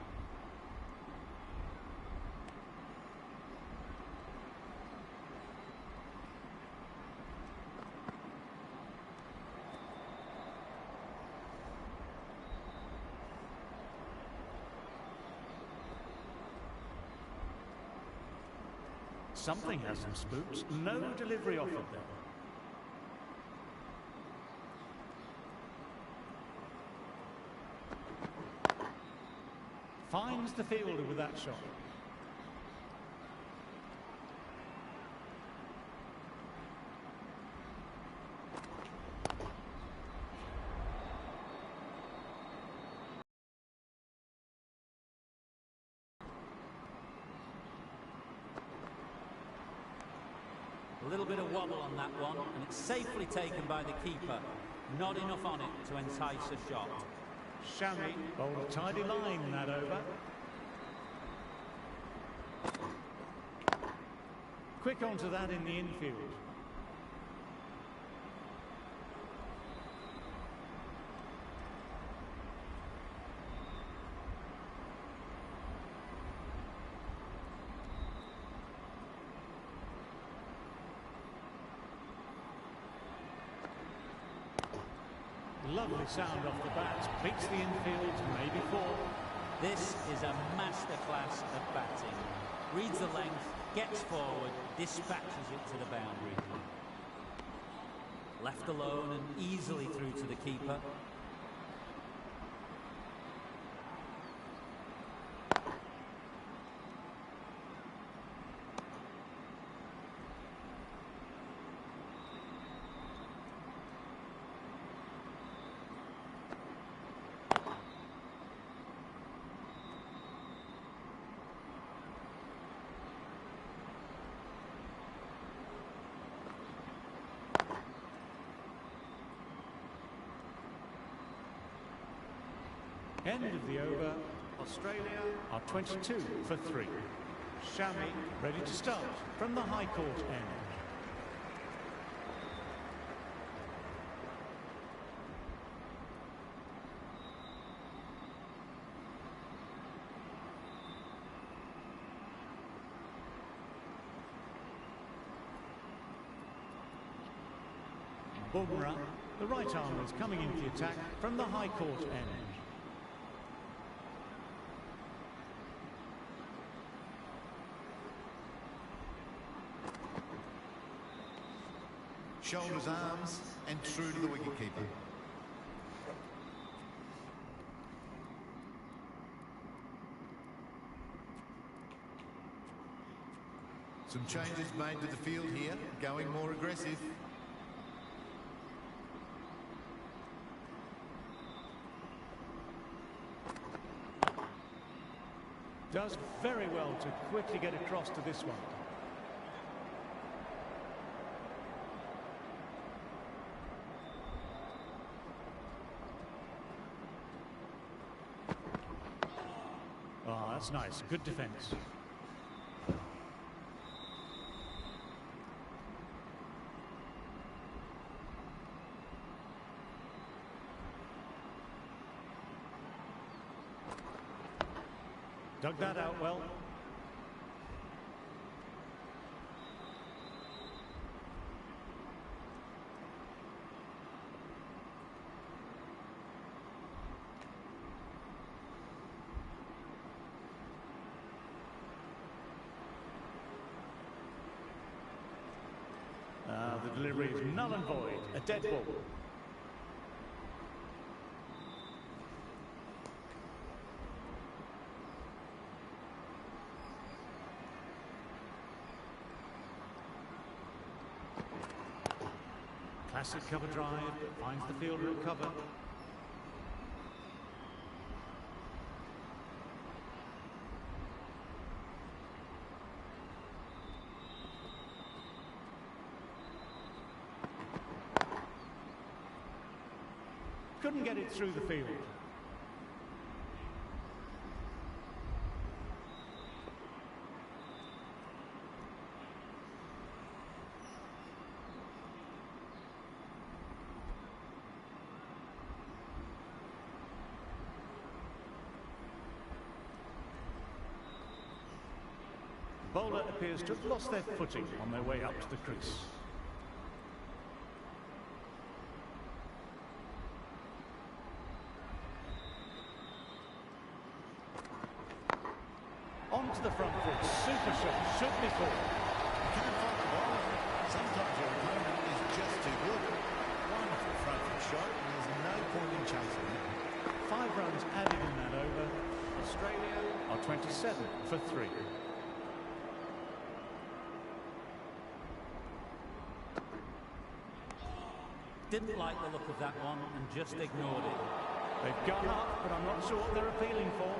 Something has them spooked. No delivery offered there. Finds the fielder with that shot. A little bit of wobble on that one, and it's safely taken by the keeper. Not enough on it to entice a shot. Shami bowled a tidy line that over. Quick onto that in the infield. Lovely sound off the bat, beats the infield, maybe four. This is a masterclass of batting. Reads the length, gets forward, dispatches it to the boundary. Left alone and easily through to the keeper. End of the over. Australia are 22 for 3. Shami ready to start from the high court end. Bumrah, the right arm is coming into the attack from the high court end. Shoulders, arms, and through to the wicketkeeper. Some changes made to the field here, going more aggressive. Does very well to quickly get across to this one. Oh, that's nice. Good defence. Dug that out well. delivery is null and void, a dead ball. Classic cover drive, finds the fielder at cover. Couldn't get it through the field. The bowler appears to have lost their footing on their way up to the crease. Onto the front foot, super shot, should be caught. Can't find the ball. Sometimes your opponent is just too good. Wonderful front foot shot, and there's no point in chasing it. 5 runs added in that over. Australia are 27 for 3. Didn't like the look of that one and just ignored it. They've gone up, but I'm not sure what they're appealing for.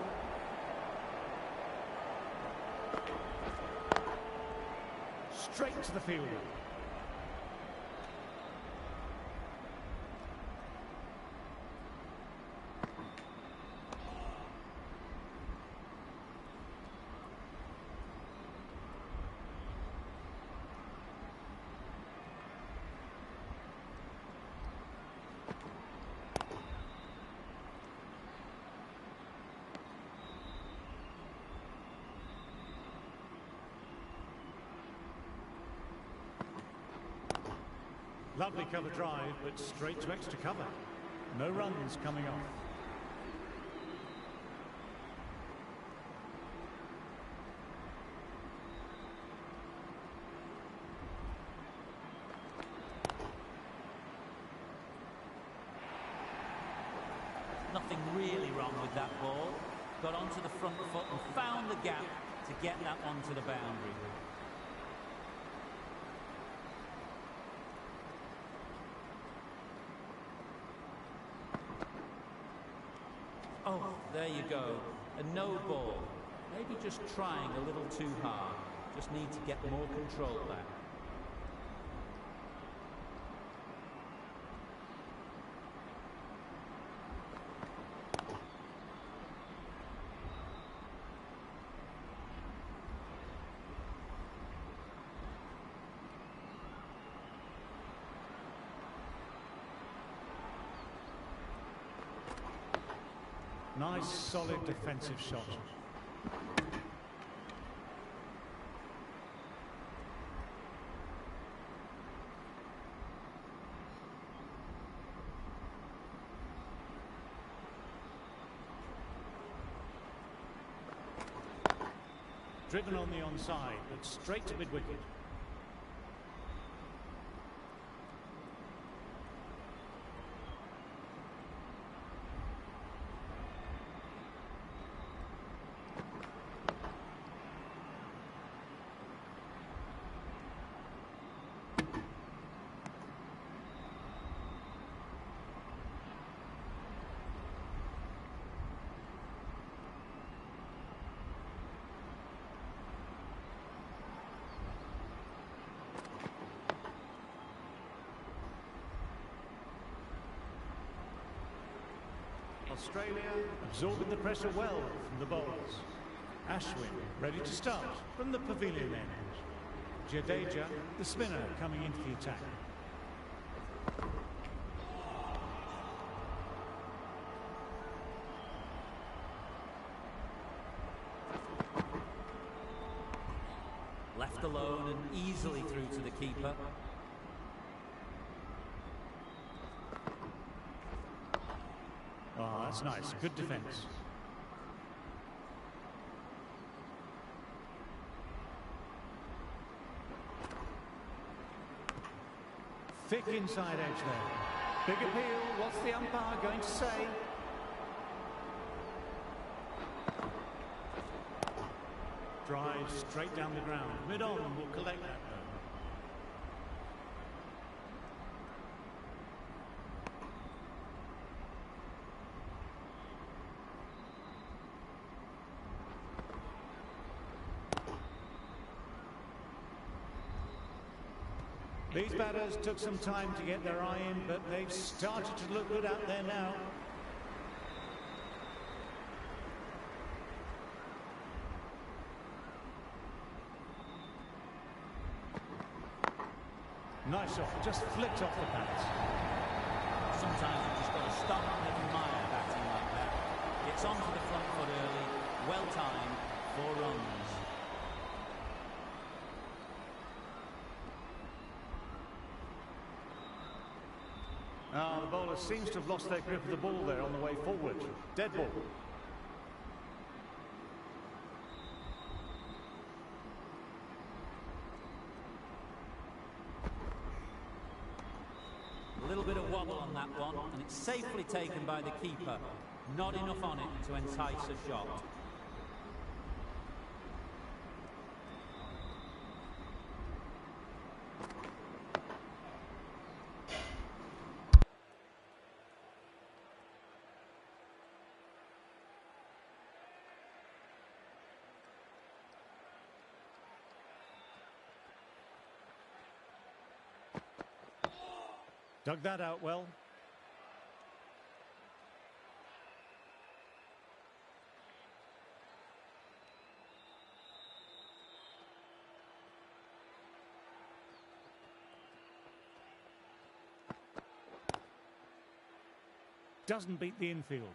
Straight to the fielder. Lovely cover drive, but straight to extra cover. No runs coming off. Nothing really wrong with that ball. Got onto the front foot and found the gap to get that onto the boundary. Oh, there you go. A no ball. Maybe just trying a little too hard. Just need to get more control back. Nice, solid defensive shot. Driven on the onside, but straight to mid-wicket. Australia absorbing the pressure well from the bowlers. Ashwin ready to start from the pavilion end. Jadeja, the spinner, coming into the attack. Left alone and easily through to the keeper. Oh, that's nice. Good defence. Thick inside edge there. Big appeal. What's the umpire going to say? Drive straight down the ground. Mid-on will collect that though. These batters took some time to get their eye in, but they've started to look good out there now. Nice shot, just flicked off the pads. Sometimes you've just got to stop and admire batting like that. It's onto the front foot early, well timed, 4 runs. The bowler seems to have lost their grip of the ball there on the way forward. Dead ball. A little bit of wobble on that one, and it's safely taken by the keeper. Not enough on it to entice a shot. Dug that out well. Doesn't beat the infield.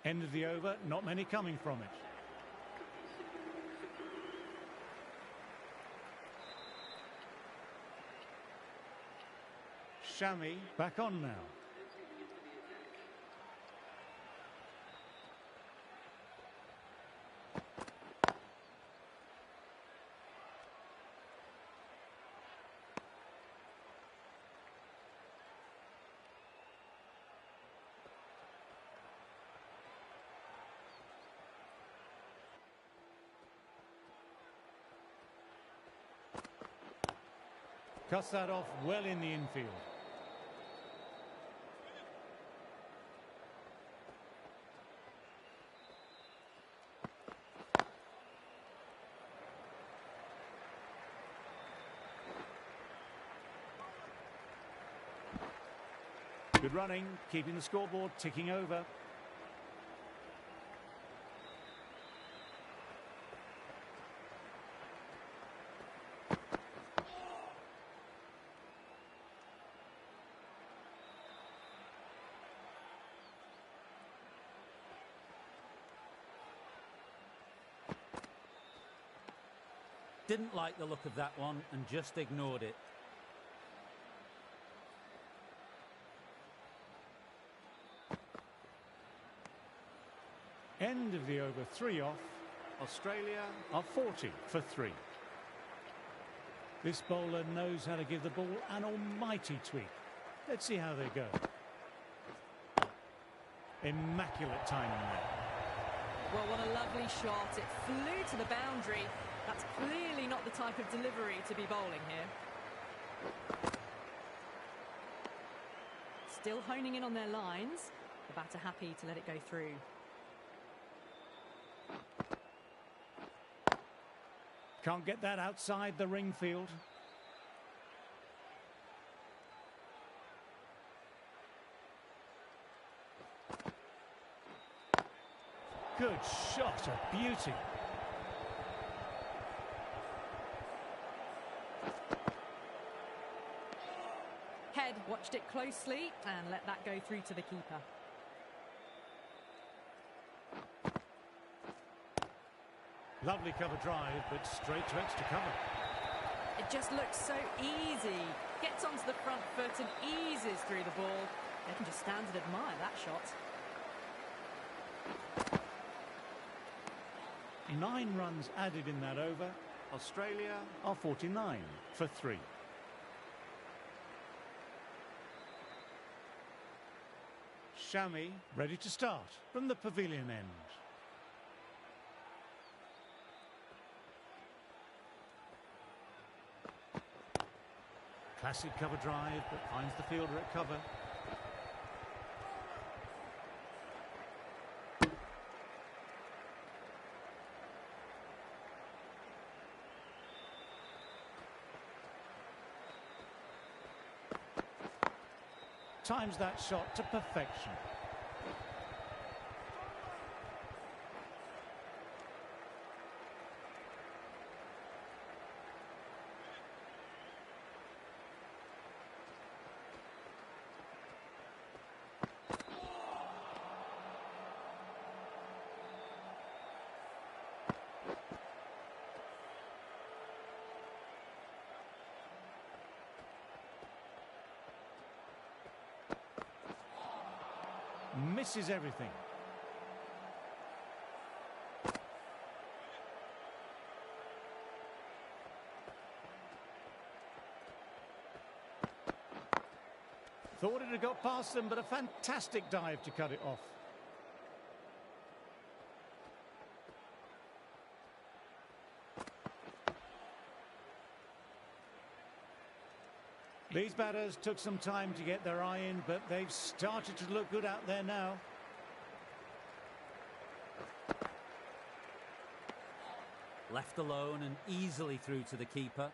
End of the over, not many coming from it. Shami back on now. Cuts that off well in the infield. Good running, keeping the scoreboard ticking over. Didn't like the look of that one and just ignored it. End of the over, 3 off. Australia are 40 for 3. This bowler knows how to give the ball an almighty tweak. Let's see how they go. Immaculate timing there. Well, what a lovely shot. It flew to the boundary. That's clearly not the type of delivery to be bowling here. Still honing in on their lines. The batter happy to let it go through. Can't get that outside the ring field. Good shot, a beauty. Head watched it closely and let that go through to the keeper. Lovely cover drive, but straight to extra cover. It just looks so easy. Gets onto the front foot and eases through the ball. They can just stand and admire that shot. 9 runs added in that over. Australia are 49 for 3. Shami ready to start from the pavilion end. Classic cover drive, but finds the fielder at cover. Times that shot to perfection. Misses everything. Thought it had got past them, but a fantastic dive to cut it off. These batters took some time to get their eye in, but they've started to look good out there now. Left alone and easily through to the keeper.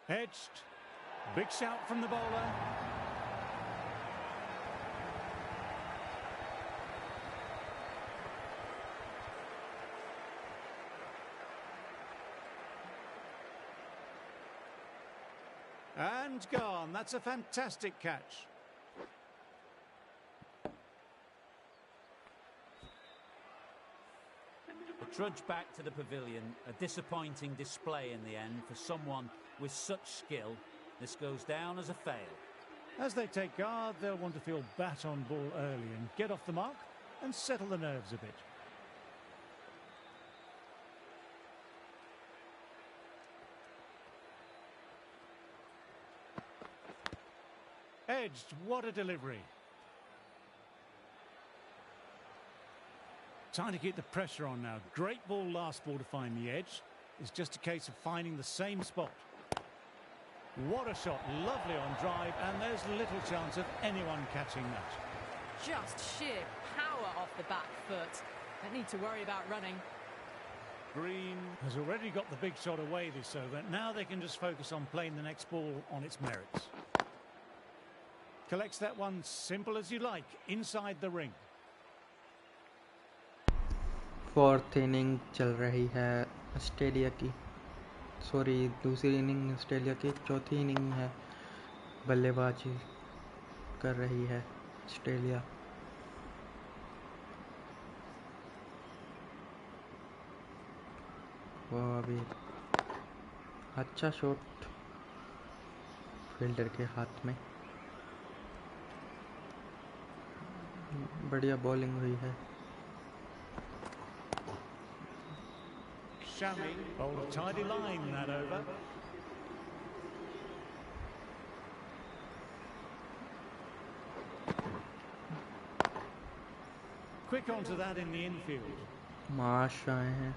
Edged. Big shout from the bowler. And gone. That's a fantastic catch. Trudge back to the pavilion. A disappointing display in the end for someone with such skill. This goes down as a fail. As they take guard, they'll want to feel bat on ball early and get off the mark and settle the nerves a bit. Edged, what a delivery. Time to keep the pressure on now. Great ball last ball to find the edge. It's just a case of finding the same spot. What a shot. Lovely on drive, and there's little chance of anyone catching that. Just sheer power off the back foot. Don't need to worry about running. Green has already got the big shot away this over. Now they can just focus on playing the next ball on its merits. Collects that one simple as you like, inside the ring. Fourth inning चल रही है Australia की, दूसरी inning Australia की, चौथी inning है, बल्लेबाजी कर रही है ऑस्ट्रेलिया। वो अभी अच्छा शॉट फील्डर के हाथ में, बढ़िया बॉलिंग हुई है। Shami bowled a tidy line in that over. Quick onto that in the infield. माश आए हैं।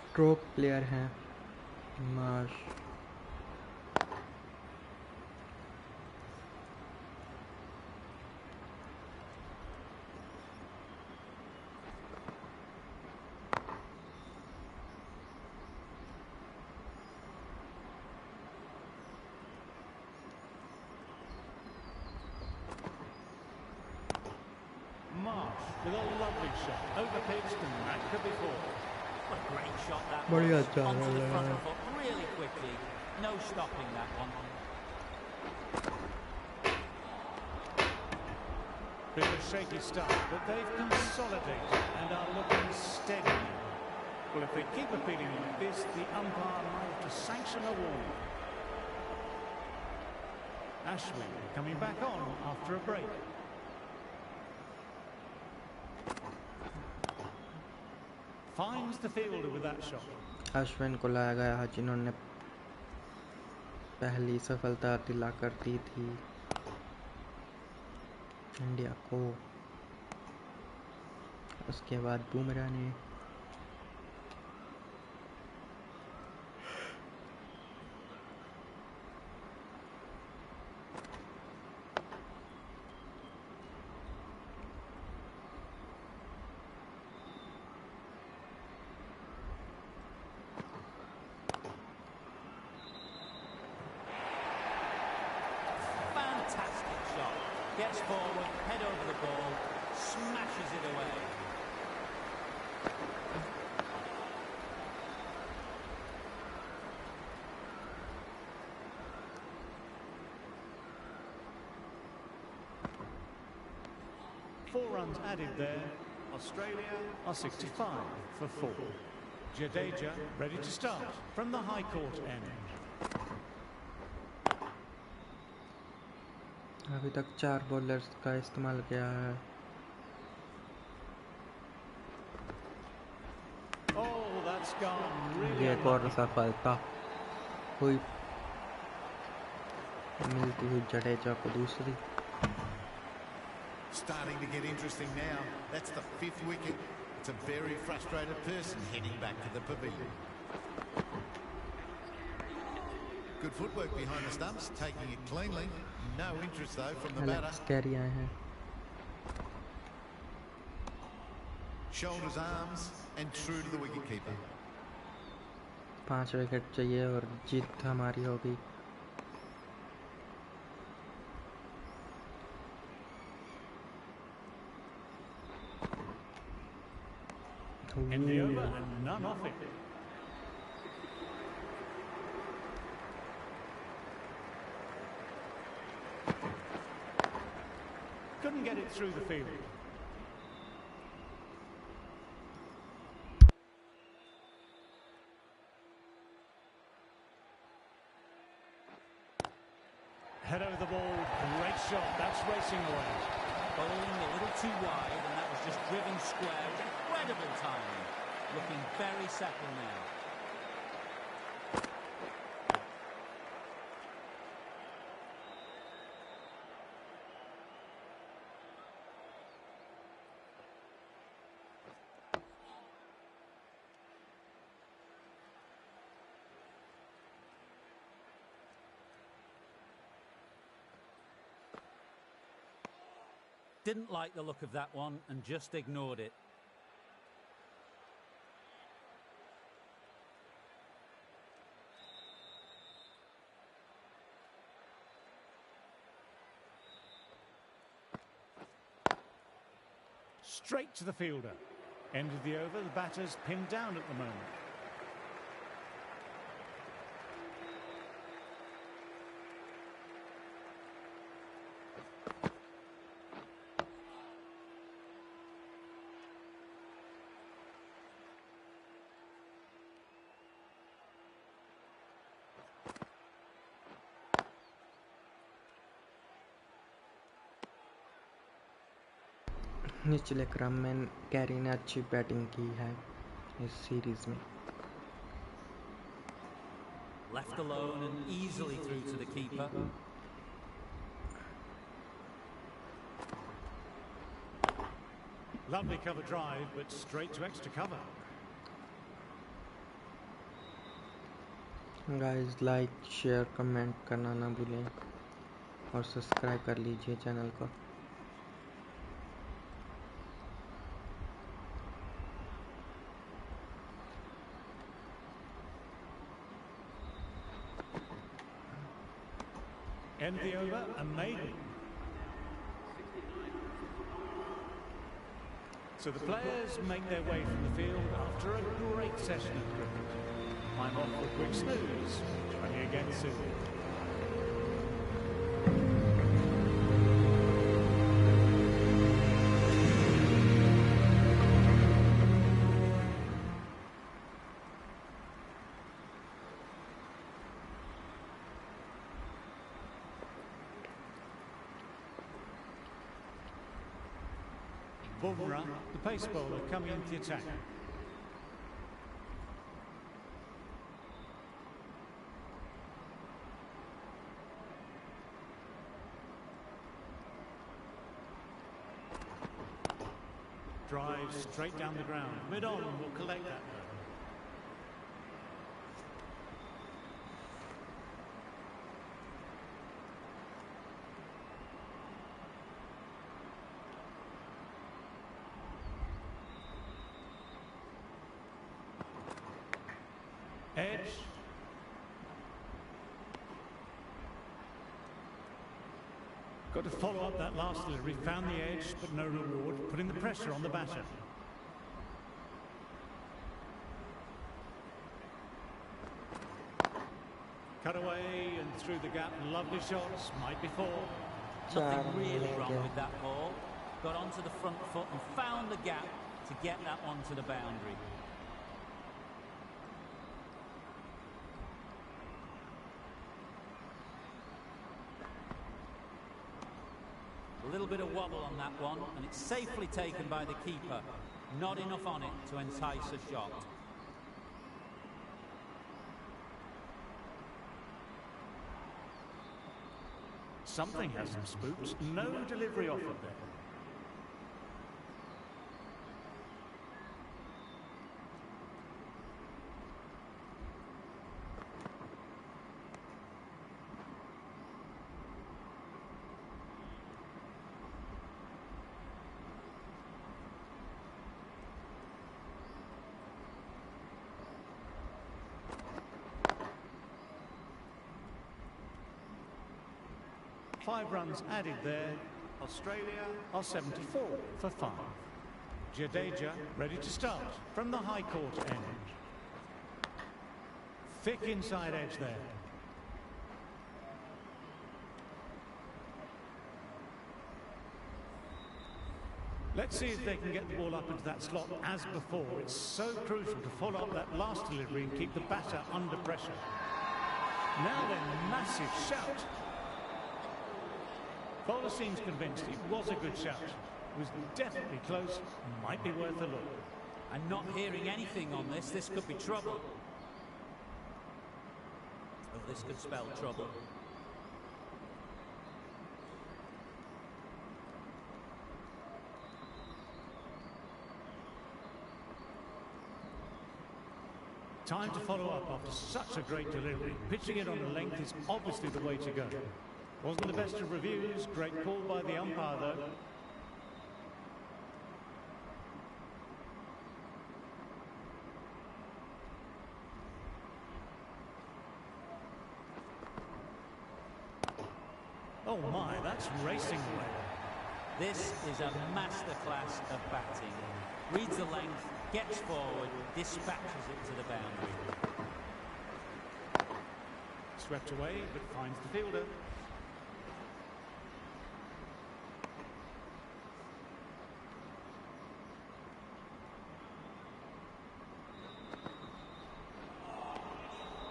स्ट्रोक प्लेयर हैं Marsh. Marsh with a lovely shot. Overpitched and that could be four. What a great shot that बढ़िया was. चाल Onto the है front यार। foot really quickly. No stopping that one. Bit of a shaky start, but they've consolidated and are looking steady now. Well, if they keep appealing like this, the umpire might have to sanction a warning. Ashwin coming back on after a break. Finds the fielder with that shot. Ashwin को लाया गया जिन्होंने पहली सफलता दिला कर दी थी India को। उसके बाद बुमराह ने Fantastic shot. Gets forward, head over the ball, smashes it away. Four runs added there. Australia are 65 for 4. Jadeja ready to start from the high court end. अभी तक 4 बॉलर्स का इस्तेमाल किया है। Oh, that's gone really ये एक और unlucky. सफलता हुई मिलती हुई जडेजा को दूसरी। Starting to get interesting now. That's the 5th wicket. It's a very frustrated person heading back to the pavilion. Good footwork behind the stumps, taking it cleanly. No interest though from the batter. Alex Carey आए हैं। Shoulders, arms, and true to the wicketkeeper. 5 wicket चाहिए और जीत हमारी होगी। In the over and none off it. Couldn't get it through the field. Head over the ball, great shot, that's racing away. Bowling a little too wide, and that was just driven square with incredible timing. Looking very settled now. Didn't like the look of that one and just ignored it. Straight to the fielder. End of the over, the batter's pinned down at the moment. निचले क्रम में carry ने अच्छी batting की है इस series में। Left alone and easily through to the keeper. Lovely cover drive, but straight to extra cover. Guys like share comment करना ना भूलें और सब्सक्राइब कर लीजिए चैनल को। End the over, a maiden. So the players make their way from the field after a great session of cricket. I'm off for a quick snooze. Join me again soon. Bumrah, the pace bowler, coming into the attack. Drive straight down the ground. Mid-on will collect that. Edge. Got to follow up that last delivery. Found the edge, but no reward. Putting the pressure on the batter. Cut away and through the gap. Lovely shots. Might be four. Nothing really wrong with that ball. Got onto the front foot and found the gap to get that one to the boundary. A little bit of wobble on that one, and it's safely taken by the keeper. Not enough on it to entice a shot. Something has them spooked. No delivery offered there. Five runs added there. Australia are 74 for 5. Jadeja ready to start from the high court end. Thick inside edge there. Let's see if they can get the ball up into that slot as before. It's so crucial to follow up that last delivery and keep the batter under pressure. Now then, massive shout. Bowler seems convinced it was a good shot. It was definitely close, might be worth a look. I'm not hearing anything on this. This could be trouble. Oh, this could spell trouble. Time to follow up after such a great delivery. Pitching it on the length is obviously the way to go. Wasn't the best of reviews. Great call by the umpire, though. Oh my, that's racing away. This is a masterclass of batting. Reads the length, gets forward, dispatches it to the boundary. Swept away, but finds the fielder.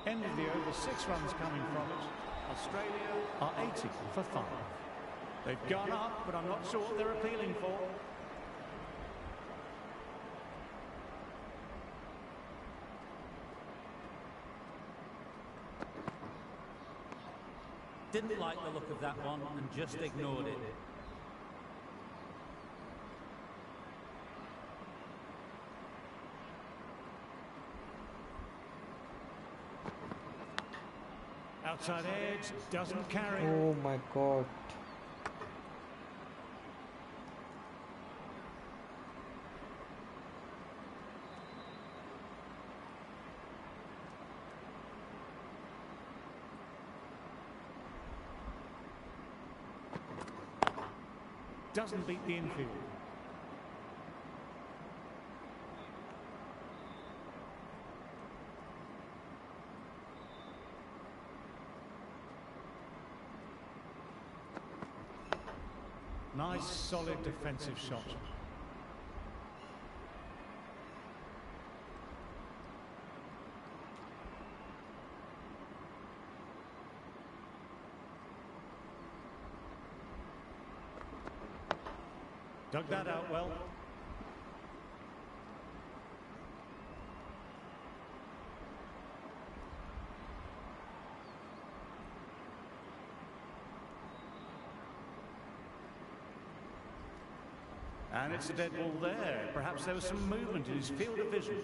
End of the over, 6 runs coming from it. Australia are 80 for 5. They've gone up, but I'm not sure what they're appealing for. Didn't like the look of that one and just ignored it. Outside edge, doesn't carry. Oh my god. Doesn't beat the infield. Nice, solid defensive shot. Dug that out well. And it's a dead ball there. Perhaps there was some movement in his field of vision.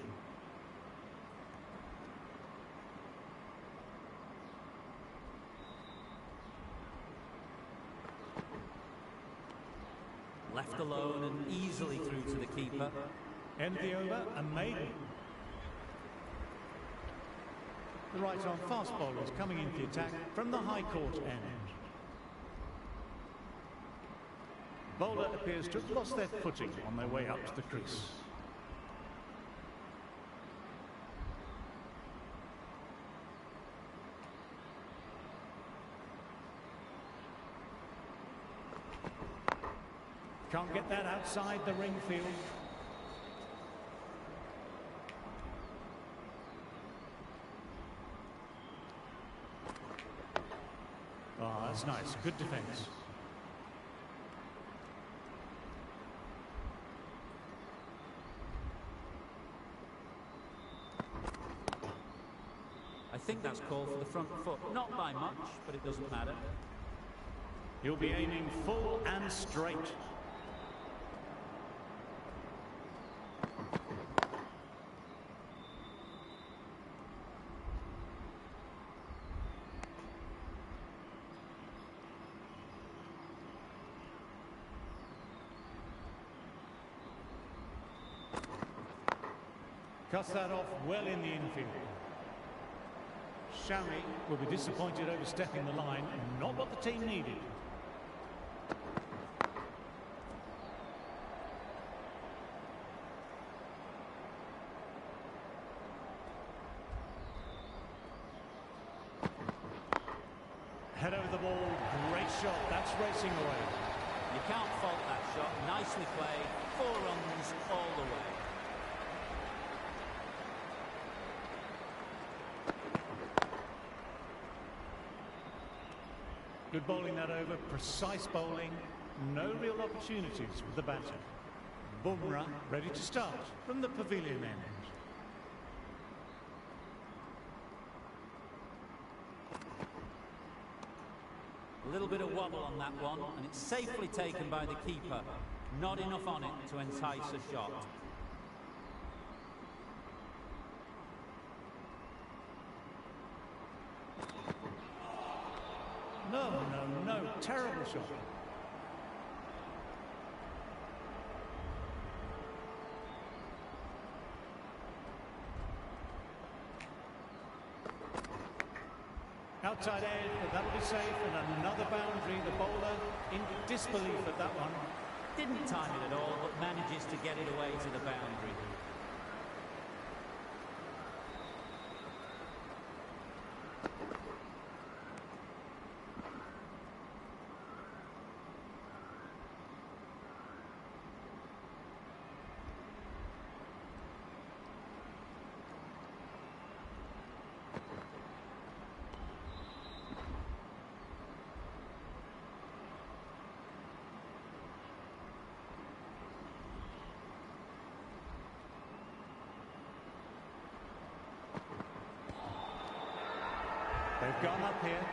Left alone and easily through to the keeper. End the over, a maiden. The right-arm fast bowlers coming into the attack from the high court end. Bowler appears to have lost their footing on their way up to the crease. Can't get that outside the ring field. Ah, that's nice. Good defence. I think that's called for the front foot. Not by much, but it doesn't matter. He'll be aiming full and straight. Cuts that off well in the infield. Shami will be disappointed overstepping the line, not what the team needed. Head over the ball, great shot, that's racing away. You can't fault that shot. Nicely played. 4 runs all the way. Good bowling that over, precise bowling, no real opportunities for the batter. Bumrah ready to start from the pavilion end. A little bit of wobble on that one, and it's safely taken by the keeper. Not enough on it to entice a shot. No, terrible shot. Outside edge, but that'll be safe, and another boundary. The bowler in disbelief at that one. Didn't time it at all, but manages to get it away to the boundary. They've gone up here.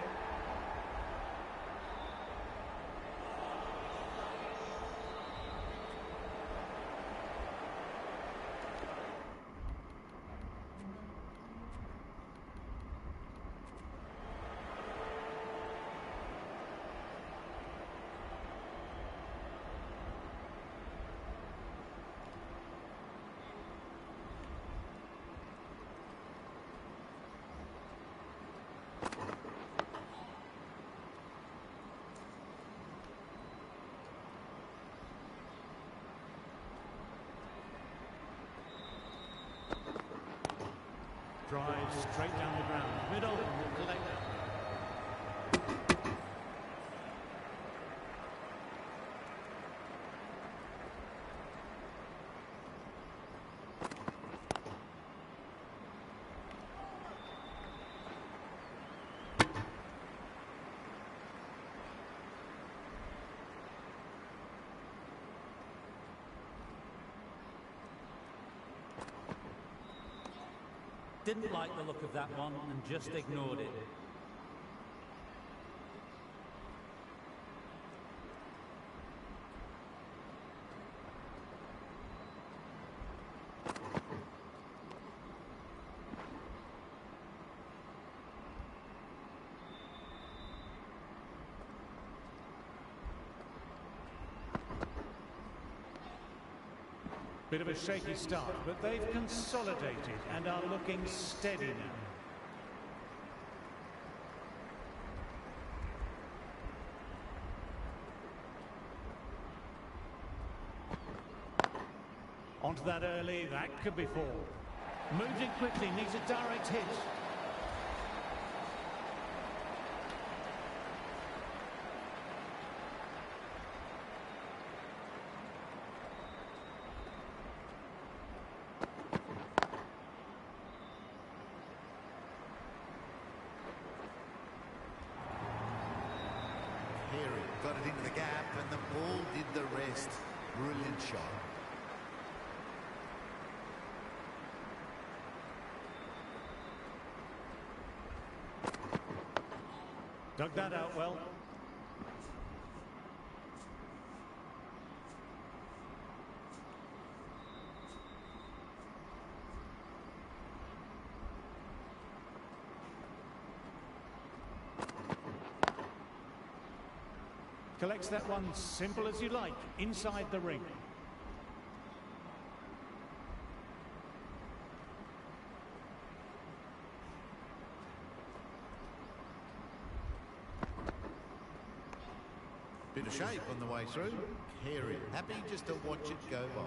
Drive straight down the ground. Middle will collect that. Didn't like the look of that one and just ignored it. Bit of a shaky start, but they've consolidated and are looking steady now. Onto that early, that could be four. Moved in quickly, needs a direct hit. Got it into the gap and the ball did the rest. Brilliant shot. Dug that out well. Collects that one simple as you like, inside the ring. Bit of shape on the way through. Carey, happy just to watch it go by.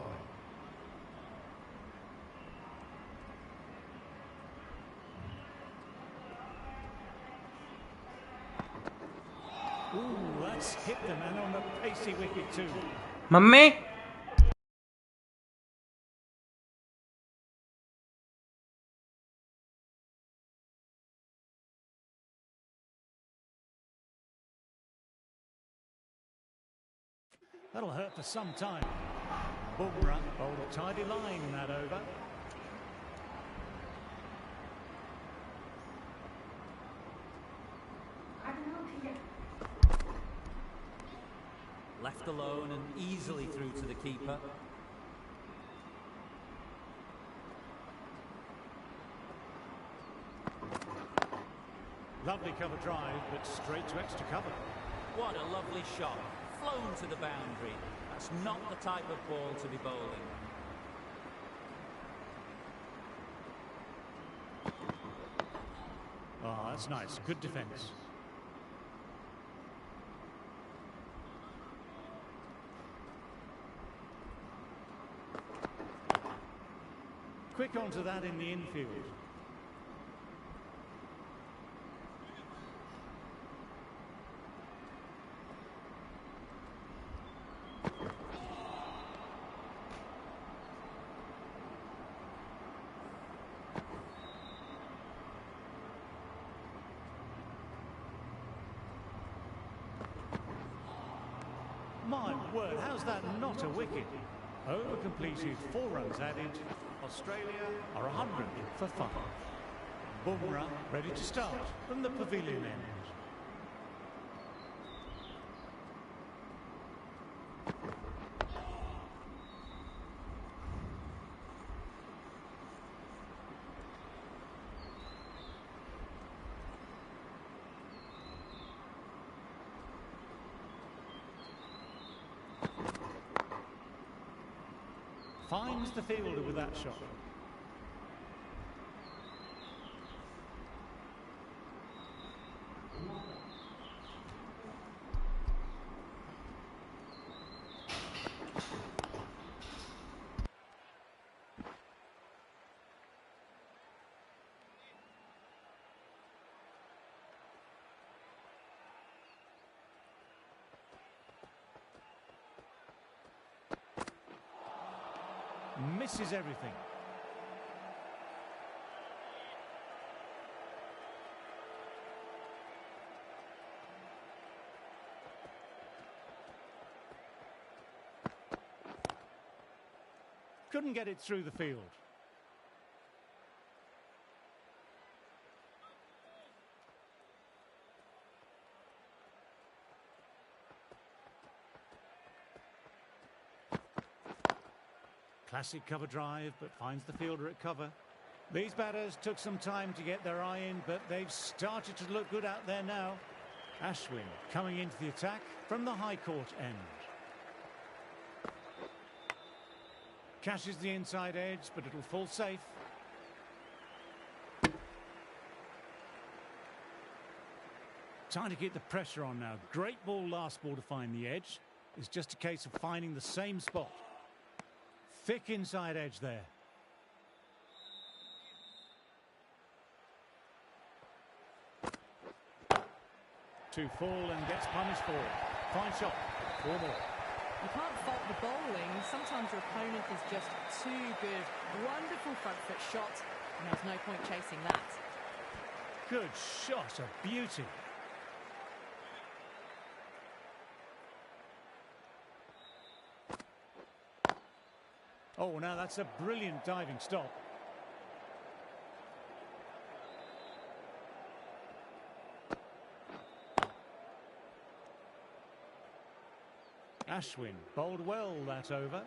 Ooh, that's hit the man on the pacey wicket too. Mummy That'll hurt for some time. Bumrah bowled a tidy line in that over. Left alone and easily through to the keeper. Lovely cover drive, but straight to extra cover. What a lovely shot. Flown to the boundary. That's not the type of ball to be bowling. Oh, that's nice. Good defence. Quick onto that in the infield. My word, how's that not a wicket? Over completed, 4 runs added. Australia are 100 for 5. Bumrah ready to start from the pavilion end. Finds the fielder with that shot. Misses everything. Couldn't get it through the field. Classic cover drive, but finds the fielder at cover. These batters took some time to get their eye in, but they've started to look good out there now. Ashwin coming into the attack from the high court end. Catches the inside edge, but it'll fall safe. Time to get the pressure on now. Great ball last ball to find the edge. It's just a case of finding the same spot. Thick inside edge there. To fall and gets punished for it. Fine shot. 4 more. You can't fault the bowling. Sometimes your opponent is just too good. Wonderful front foot shot, and there's no point chasing that. Good shot, a beauty. Oh, now that's a brilliant diving stop. Ashwin bowled well that over.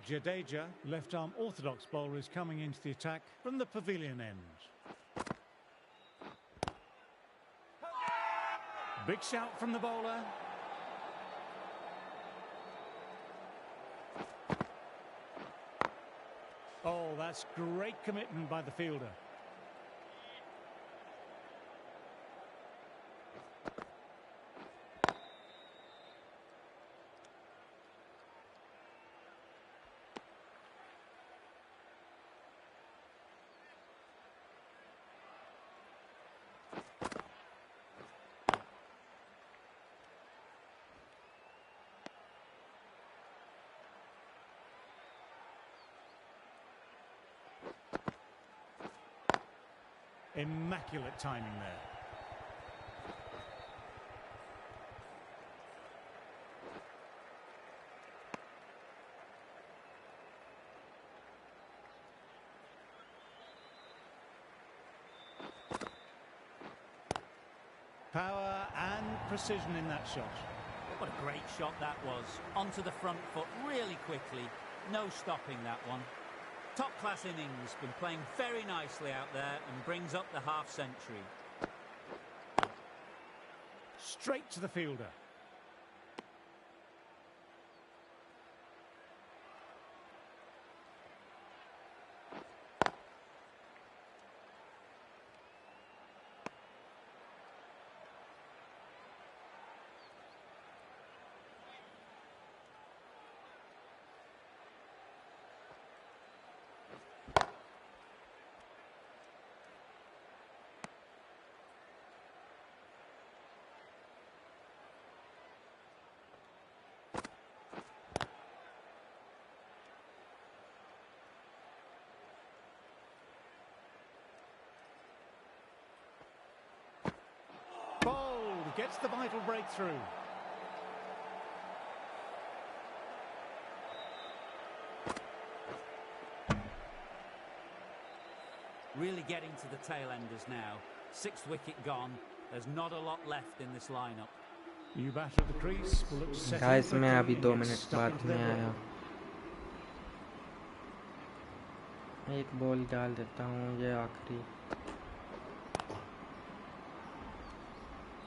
Jadeja, left-arm orthodox bowler, is coming into the attack from the pavilion end. Big shout from the bowler. Oh, that's great commitment by the fielder. Immaculate timing there. Power and precision in that shot. What a great shot that was. Onto the front foot really quickly. No stopping that one. Top-class innings, been playing very nicely out there and brings up the half-century. Straight to the fielder. Bowled, gets the vital breakthrough. Really getting to the tail enders now. 6th wicket gone. There's not a lot left in this lineup. You batter at the crease. Will look set. Guys मैं अभी 2 minute बाद में आया. एक ball डाल देता हूँ, ये आखिरी.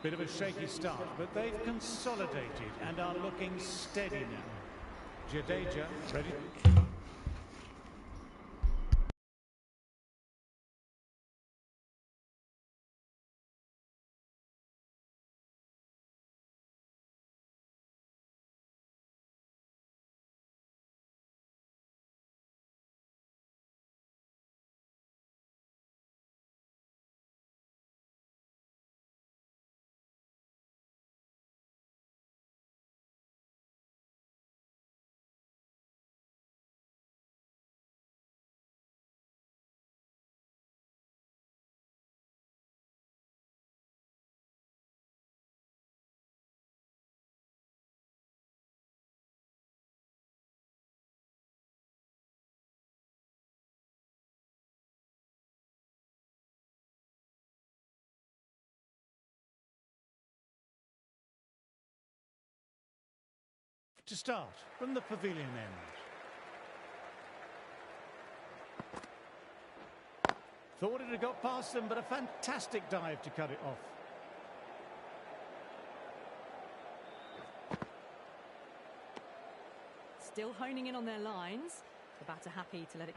Bit of a shaky start, but they've consolidated and are looking steady now. Jadeja ready. To start, from the pavilion end. Thought it had got past them, but a fantastic dive to cut it off. Still honing in on their lines. The batter happy to let it...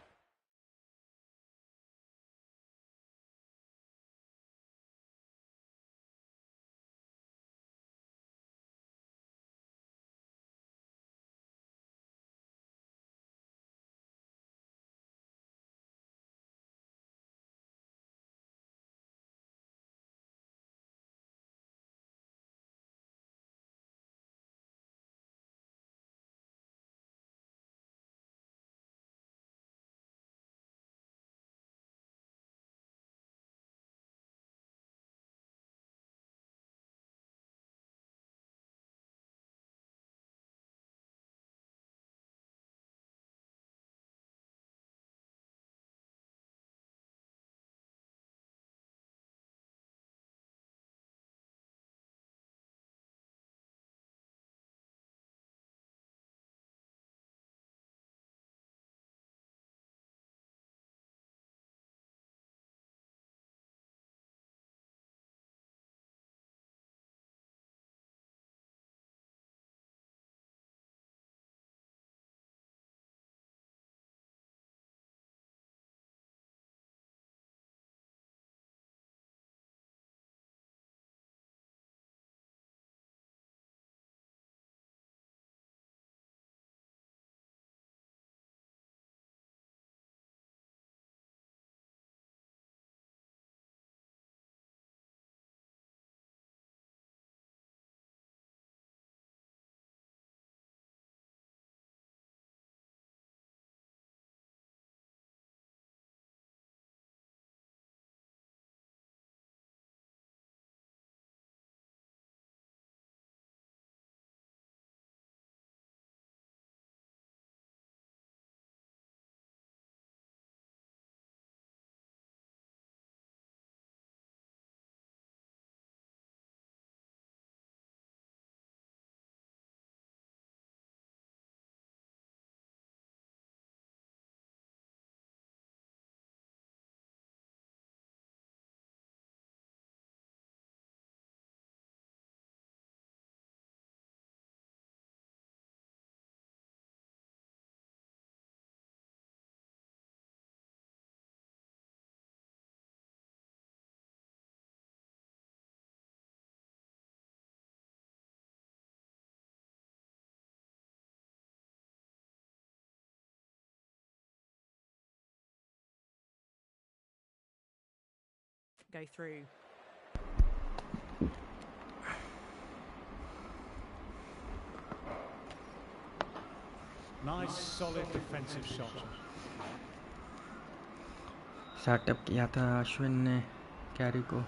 go through. Nice, solid defensive shot. Setup किया था अश्विन ने carry को.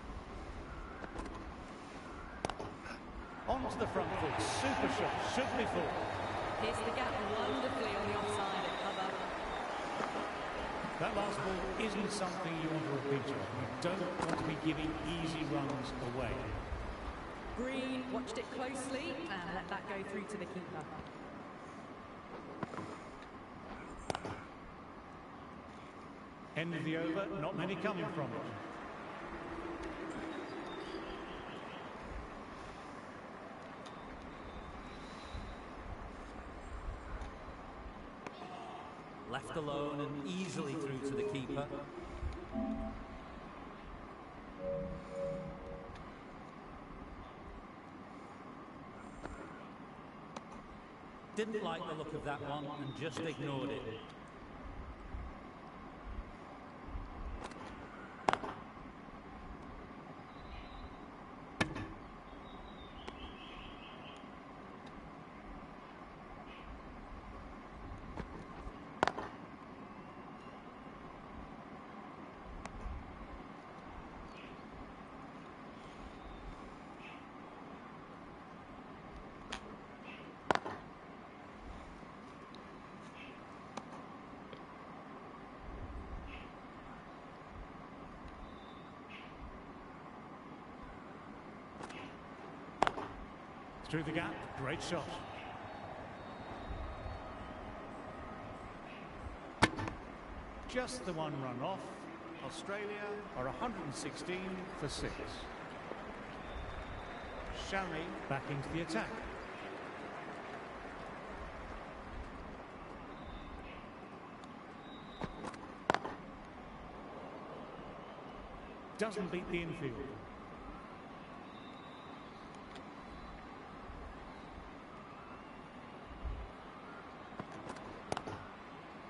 Onto the front foot, super shot, should be full. Hits the gap wonderfully on the offside at cover. That last ball isn't something you want to repeat of. You don't want to be giving easy runs away. Green watched it closely and let that go through to the keeper. End of the over, not many coming from it. Left alone and easily through to the keeper. Didn't like the look of that one and just ignored it. Through the gap, great shot. Just the one run off. Australia are 116 for 6. Shami back into the attack. Doesn't beat the infield.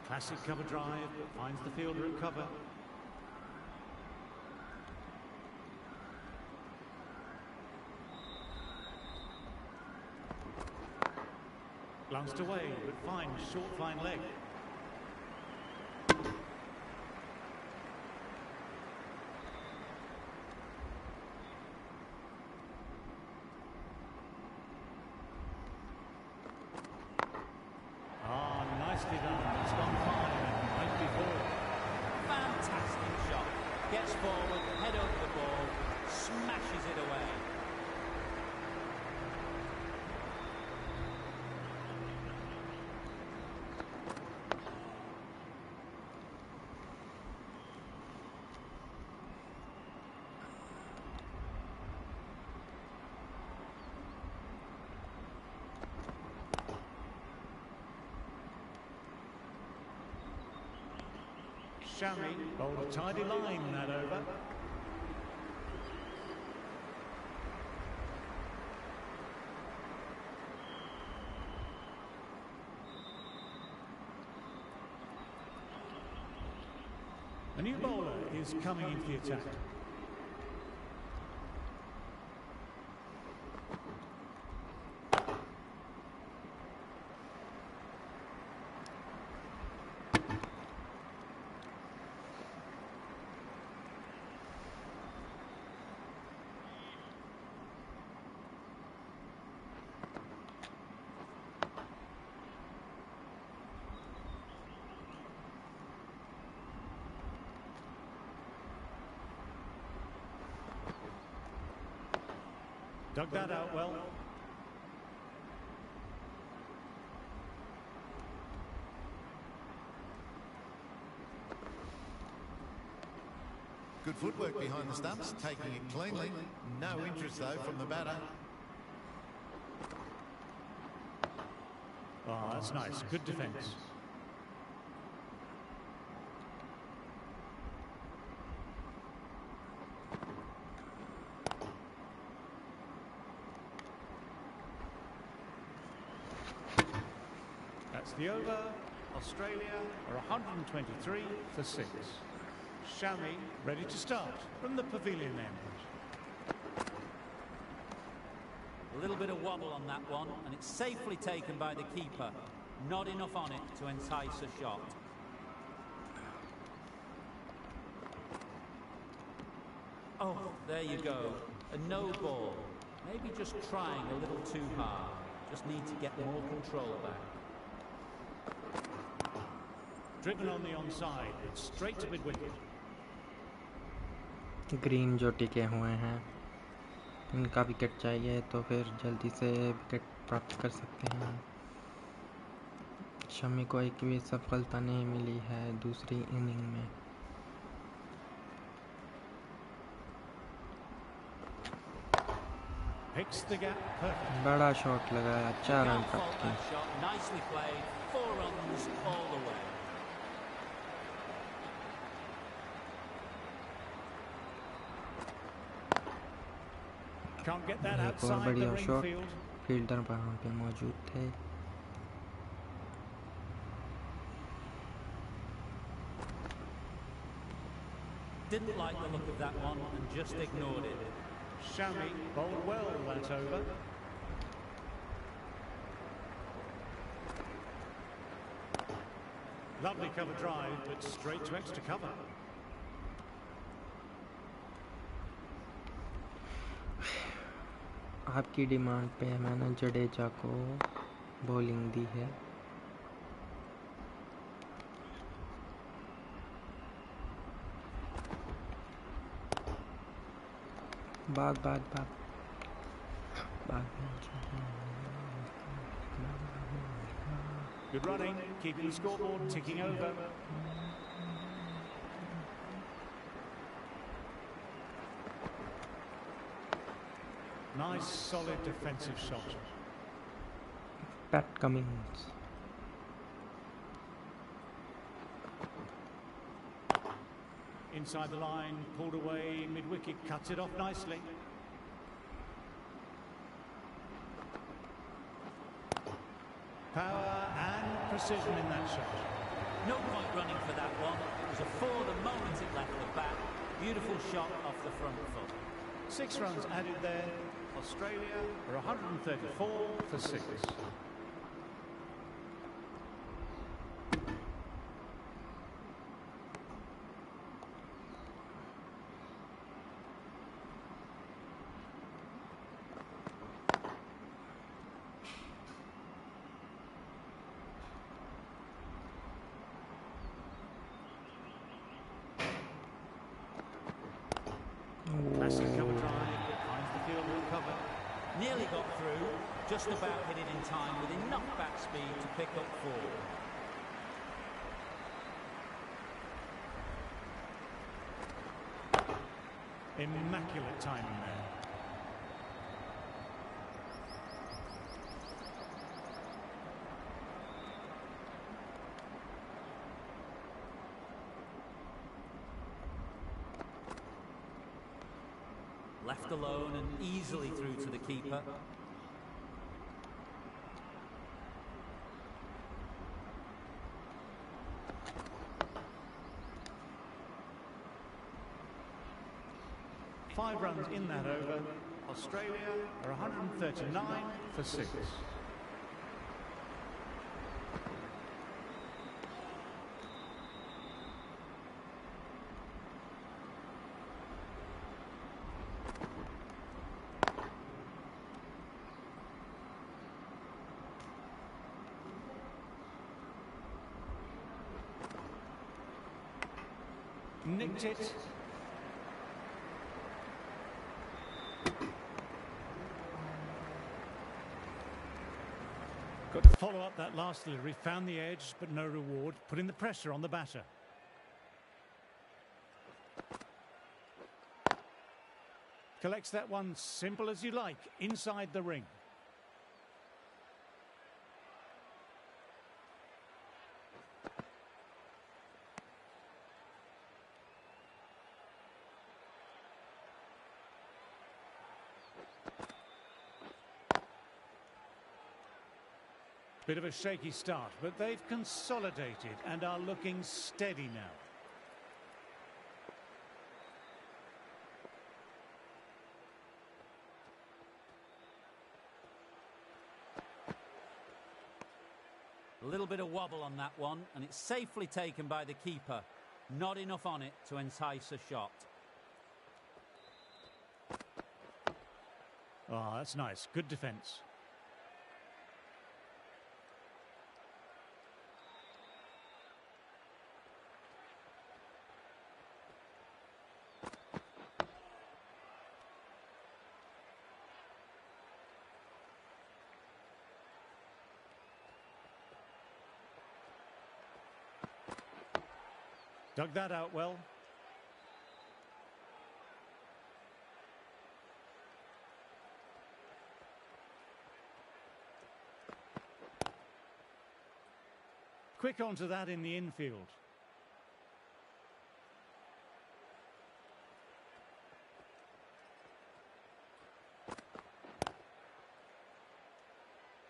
Classic cover drive, finds the fielder at cover. Glanced away, but finds short fine leg. Nicely done. It's gone fine and might be forward. Fantastic shot. Gets forward, head over the ball, smashes it away. Shami bowled a tidy line that over. A new bowler is coming into the attack. Dug that out well. Good footwork behind the stumps, taking it cleanly. No interest, though, from the batter. Oh, that's nice. Good defence. That's the over. Australia are 123 for 6. Shami ready to start from the pavilion end. A little bit of wobble on that one, and it's safely taken by the keeper. Not enough on it to entice a shot. Oh, there you go. A no ball. Maybe just trying a little too hard. Just need to get more control back. Driven on the onside, it's straight to mid-wicket. Green जो टिके हुए हैं इनका wicket चाहिए तो फिर जल्दी से विकेट प्राप्त कर सकते हैं। शमी को एक भी सफलता नहीं मिली है दूसरी इनिंग में। Picks the gap perfect. बड़ा शॉट लगाया, 4 रन प्राप्त किए। Nicely played, 4 runs all the way. Can't get that एक और outside the बढ़िया ring शॉट, field. फील्डर वहाँ पे मौजूद थे। Didn't like the look of that one and just ignored it. Shami bowled well that over. Lovely cover drive, but straight to extra cover. आपकी demand पे मैंने जडेजा को bowling दी है। भाग Good running, keeping the scoreboard ticking over. Nice, solid defensive shot. Pat Cummins. Inside the line, pulled away, mid-wicket, cuts it off nicely. Power and precision in that shot. No point running for that one. It was a four the moment it left the bat. Beautiful shot off the front foot. 6 runs added there. Australia are 134 for 6. Massive cover drive, finds the field well covered. Nearly got through, just about hit it in time with enough bat speed to pick up 4. Immaculate timing there. Left alone and easily through to the keeper. Five runs in that over. Australia are 139 for 6. Nicked it. Got to follow up that last delivery, found the edge, but no reward, putting the pressure on the batter. Collects that one simple as you like, inside the ring. Bit of a shaky start, but they've consolidated and are looking steady now. A little bit of wobble on that one, and it's safely taken by the keeper. Not enough on it to entice a shot. Oh, that's nice. Good defence. Dug that out well. Quick onto that in the infield.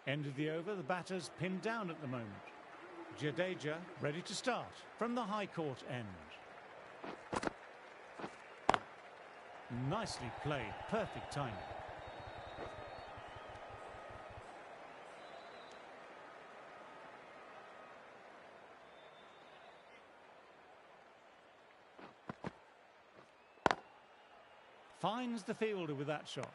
End of the over, the batter's pinned down at the moment. Jadeja ready to start from the high court end. Nicely played, perfect timing. Finds the fielder with that shot.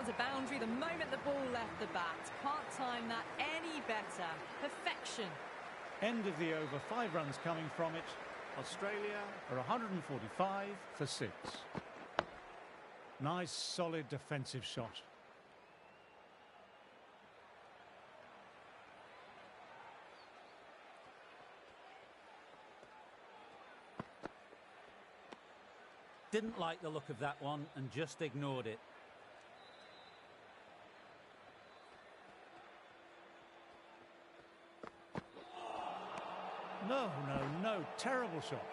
to boundary the moment the ball left the bat. Can't time that any better. Perfection. End of the over, 5 runs coming from it. Australia are 145 for 6. Nice, solid defensive shot. Didn't like the look of that one and just ignored it. No, terrible shot.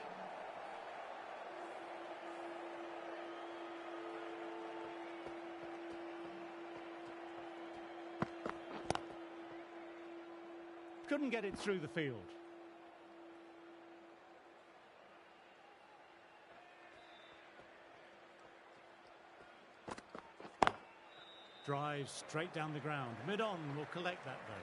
Couldn't get it through the field. Drives straight down the ground. Mid-on will collect that though.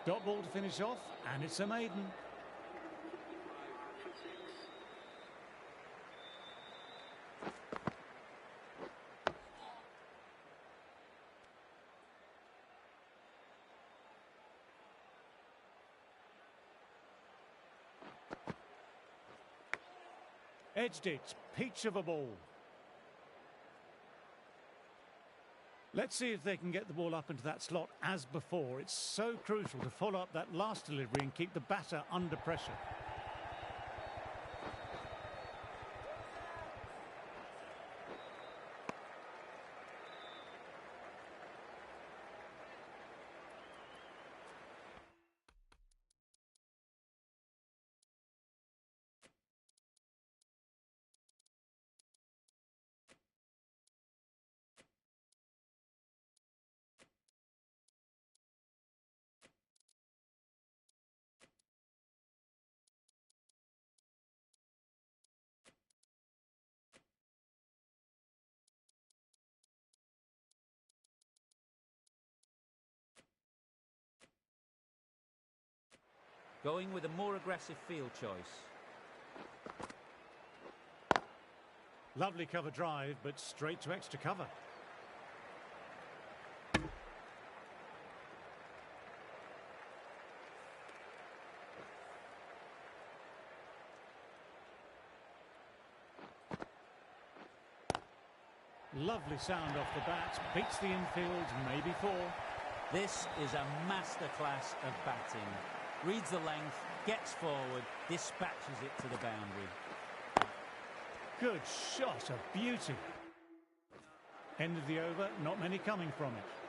Dot ball to finish off, and it's a maiden. Edged it, peach of a ball. Let's see if they can get the ball up into that slot as before. It's so crucial to follow up that last delivery and keep the batter under pressure. Going with a more aggressive field choice. Lovely cover drive, but straight to extra cover. Lovely sound off the bat, beats the infield, maybe 4. This is a masterclass of batting. Reads the length, gets forward, dispatches it to the boundary. Good shot, a beauty. End of the over, not many coming from it.